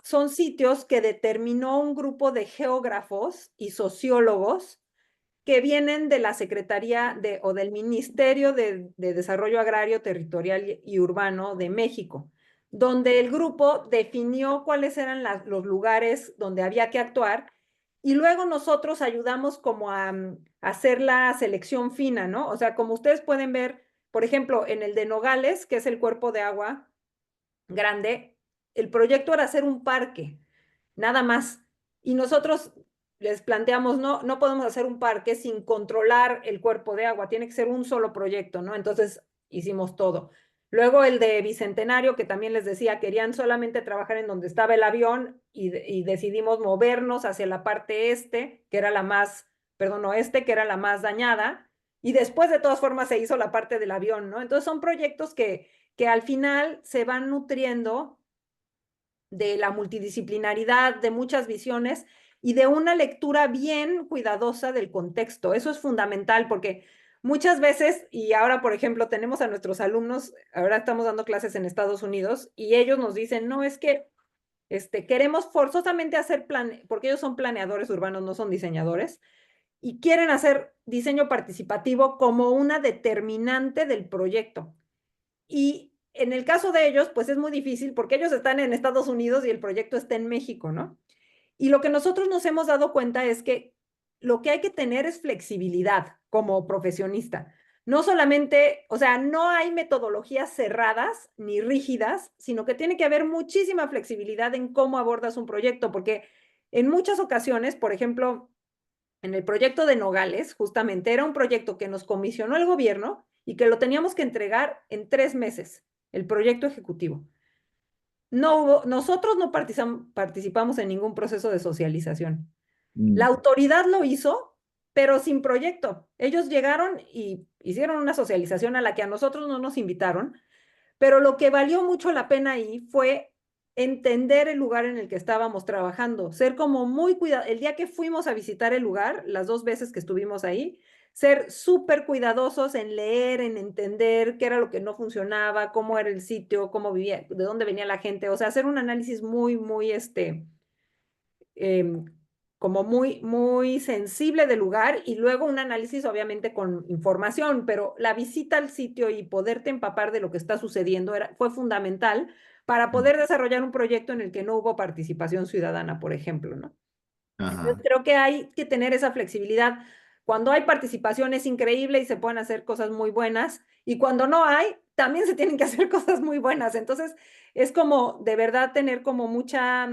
son sitios que determinó un grupo de geógrafos y sociólogos que vienen de la Secretaría o del Ministerio de Desarrollo Agrario, Territorial y Urbano de México, donde el grupo definió cuáles eran los lugares donde había que actuar y luego nosotros ayudamos como a hacer la selección fina, ¿no? O sea, como ustedes pueden ver, por ejemplo, en el de Nogales, que es el cuerpo de agua grande, el proyecto era hacer un parque, nada más. Y nosotros les planteamos, no podemos hacer un parque sin controlar el cuerpo de agua, tiene que ser un solo proyecto, ¿no? Entonces hicimos todo. Luego el de Bicentenario, que también les decía, querían solamente trabajar en donde estaba el avión y decidimos movernos hacia la parte este, que era la más, perdón, oeste, que era la más dañada, y después de todas formas se hizo la parte del avión, ¿no? Entonces son proyectos que al final se van nutriendo de la multidisciplinaridad, de muchas visiones y de una lectura bien cuidadosa del contexto. Eso es fundamental porque muchas veces, y ahora por ejemplo tenemos a nuestros alumnos, ahora estamos dando clases en Estados Unidos y ellos nos dicen, no, es que queremos forzosamente hacer porque ellos son planeadores urbanos, no son diseñadores, y quieren hacer diseño participativo como una determinante del proyecto. Y en el caso de ellos, pues es muy difícil porque ellos están en Estados Unidos y el proyecto está en México, ¿no? Y lo que nosotros nos hemos dado cuenta es que lo que hay que tener es flexibilidad como profesionista. No solamente, o sea, no hay metodologías cerradas ni rígidas, sino que tiene que haber muchísima flexibilidad en cómo abordas un proyecto, porque en muchas ocasiones, por ejemplo, en el proyecto de Nogales, justamente era un proyecto que nos comisionó el gobierno y que lo teníamos que entregar en 3 meses, el proyecto ejecutivo. Nosotros no participamos en ningún proceso de socialización. La autoridad lo hizo, pero sin proyecto. Ellos llegaron y hicieron una socialización a la que a nosotros no nos invitaron, pero lo que valió mucho la pena ahí fue entender el lugar en el que estábamos trabajando, ser como muy cuidadosos. El día que fuimos a visitar el lugar, las 2 veces que estuvimos ahí, ser súper cuidadosos en leer, en entender qué era lo que no funcionaba, cómo era el sitio, cómo vivía, de dónde venía la gente, o sea, hacer un análisis muy, muy, em, como muy, muy sensible del lugar y luego un análisis obviamente con información, pero la visita al sitio y poderte empapar de lo que está sucediendo fue fundamental para poder desarrollar un proyecto en el que no hubo participación ciudadana, por ejemplo, ¿no? Entonces Ajá. creo que hay que tener esa flexibilidad. Cuando hay participación es increíble y se pueden hacer cosas muy buenas y cuando no hay, también se tienen que hacer cosas muy buenas. Entonces es como de verdad tener como mucha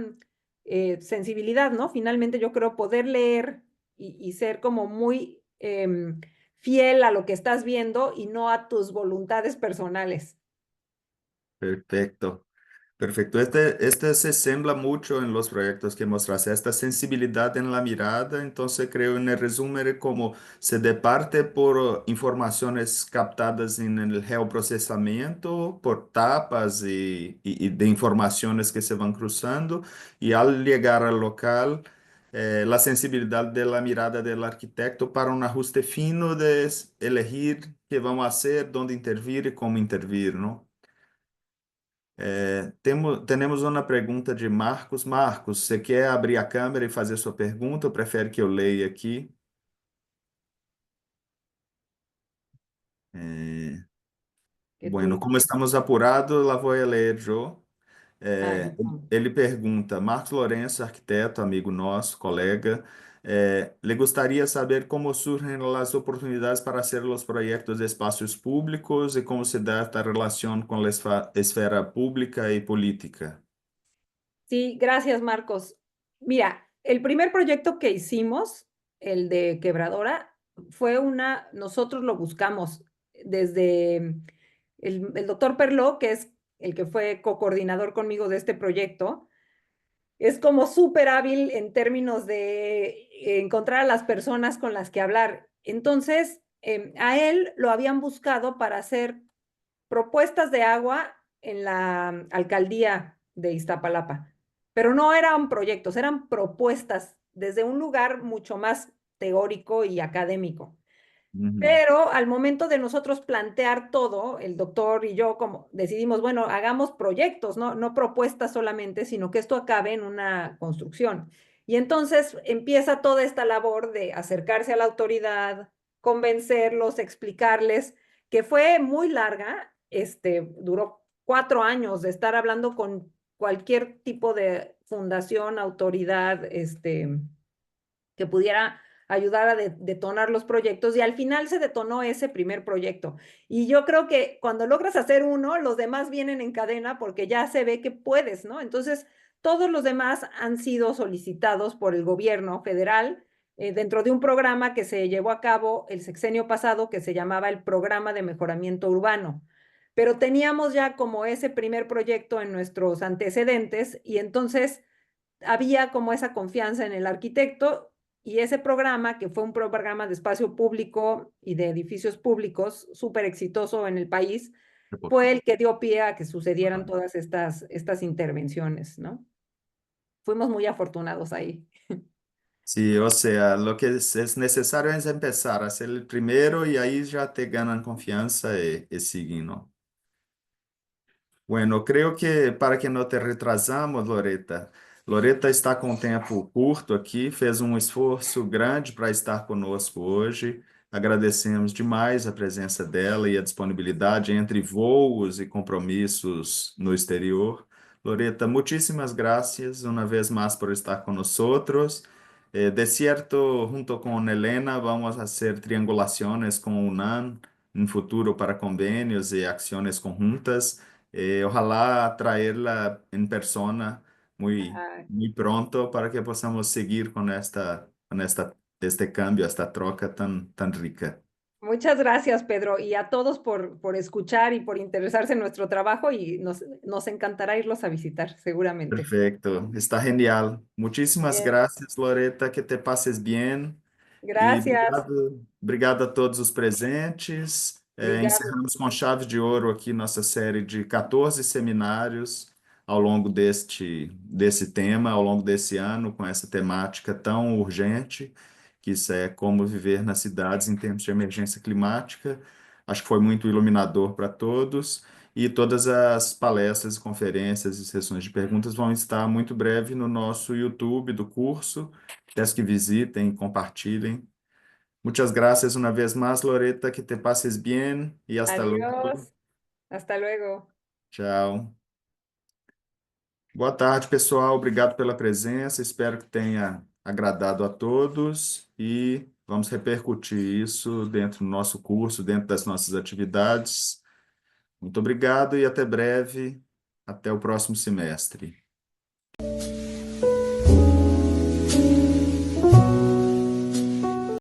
sensibilidad, ¿no? Finalmente yo creo poder leer y ser como muy fiel a lo que estás viendo y no a tus voluntades personales. Perfecto. Perfecto. Este se sembla mucho en los proyectos que mostraste, esta sensibilidad en la mirada. Entonces creo en el resumen como se departe por informaciones captadas en el geoprocesamiento, por tapas y de informaciones que se van cruzando, y al llegar al local, la sensibilidad de la mirada del arquitecto para un ajuste fino de elegir qué vamos a hacer, dónde intervir y cómo intervir, ¿no? Temos uma pergunta de Marcos. Marcos, você quer abrir a câmera e fazer sua pergunta ou prefere que eu leia aqui? É, Que tú bueno, como estamos apurados, lá vou eu ler eu. É, listo. ele pergunta, Marcos Lourenço, arquiteto, amigo nosso, colega, le gostaria de saber como surgem as oportunidades para hacer os projetos de espaços públicos e como se dá esta relação com a esfera pública e política. Sí, gracias, Marcos. Mira, el primer proyecto que hicimos, el de Quebradora, nosotros lo buscamos desde el doctor Perló, que es el que fue co-coordinador conmigo de este proyecto, es como súper hábil en términos de encontrar a las personas con las que hablar. Entonces, a él lo habían buscado para hacer propuestas de agua en la alcaldía de Iztapalapa, pero no eran proyectos, eran propuestas desde un lugar mucho más teórico y académico. Uhum. Pero al momento de nosotros plantear todo, el doctor y yo como decidimos, bueno, hagamos proyectos, no propuestas solamente, sino que esto acabe en una construcción. Y entonces empieza toda esta labor de acercarse a la autoridad, convencerlos, explicarles, que fue muy larga, duró 4 años de estar hablando con cualquier tipo de fundación, autoridad, que pudiera ayudar a detonar los proyectos y al final se detonó ese primer proyecto. Y yo creo que cuando logras hacer uno, los demás vienen en cadena porque ya se ve que puedes, ¿no? Entonces, todos los demás han sido solicitados por el gobierno federal dentro de un programa que se llevó a cabo el sexenio pasado que se llamaba el Programa de Mejoramiento Urbano. Pero teníamos ya como ese primer proyecto en nuestros antecedentes y entonces había como esa confianza en el arquitecto y ese programa, que fue un programa de espacio público y de edificios públicos súper exitoso en el país, fue el que dio pie a que sucedieran todas estas intervenciones, ¿no? Fuimos muy afortunados ahí. Sí, o sea, lo que es necesario es empezar a hacer el primero y ahí ya te ganan confianza y siguen, ¿no? Bueno, creo que para que não te retrasamos, Loreta, Loreta está com o tempo curto aqui, fez um esforço grande para estar conosco hoje. Agradecemos demais a presença dela e a disponibilidade entre voos e compromissos no exterior. Loreta, muitíssimas graças uma vez mais por estar com nós. De cierto, junto com Helena, vamos a hacer triangulações com o UNAM no futuro para convênios e ações conjuntas. Ojalá traerla en persona muy, Ah, muy pronto para que podamos seguir este cambio, esta troca tan rica. muchas gracias, Pedro, y a todos por escuchar y por interesarse en nuestro trabajo y nos encantará irlos a visitar, seguramente. Perfecto, está genial. Muchísimas Bien, gracias, Loreta, que te pases bien. E gracias. obrigado a todos os presentes. Obrigado. Encerramos com chave de ouro aqui nossa série de 14 seminários ao longo desse tema, ao longo desse ano, com essa temática tão urgente, que isso é como viver nas cidades em tempos de emergência climática. Acho que foi muito iluminador para todos. E todas as palestras, conferências e sessões de perguntas vão estar muito breve no nosso YouTube do curso. Peço que visitem, compartilhem. Muchas gracias una vez más, Loreta, que te pases bien y hasta luego. Adiós. Hasta luego. Tchau. Boa tarde, pessoal. Obrigado pela presença. Espero que tenha agradado a todos e vamos repercutir isso dentro do nosso curso, dentro das nossas atividades. Muito obrigado e até breve. Até o próximo semestre.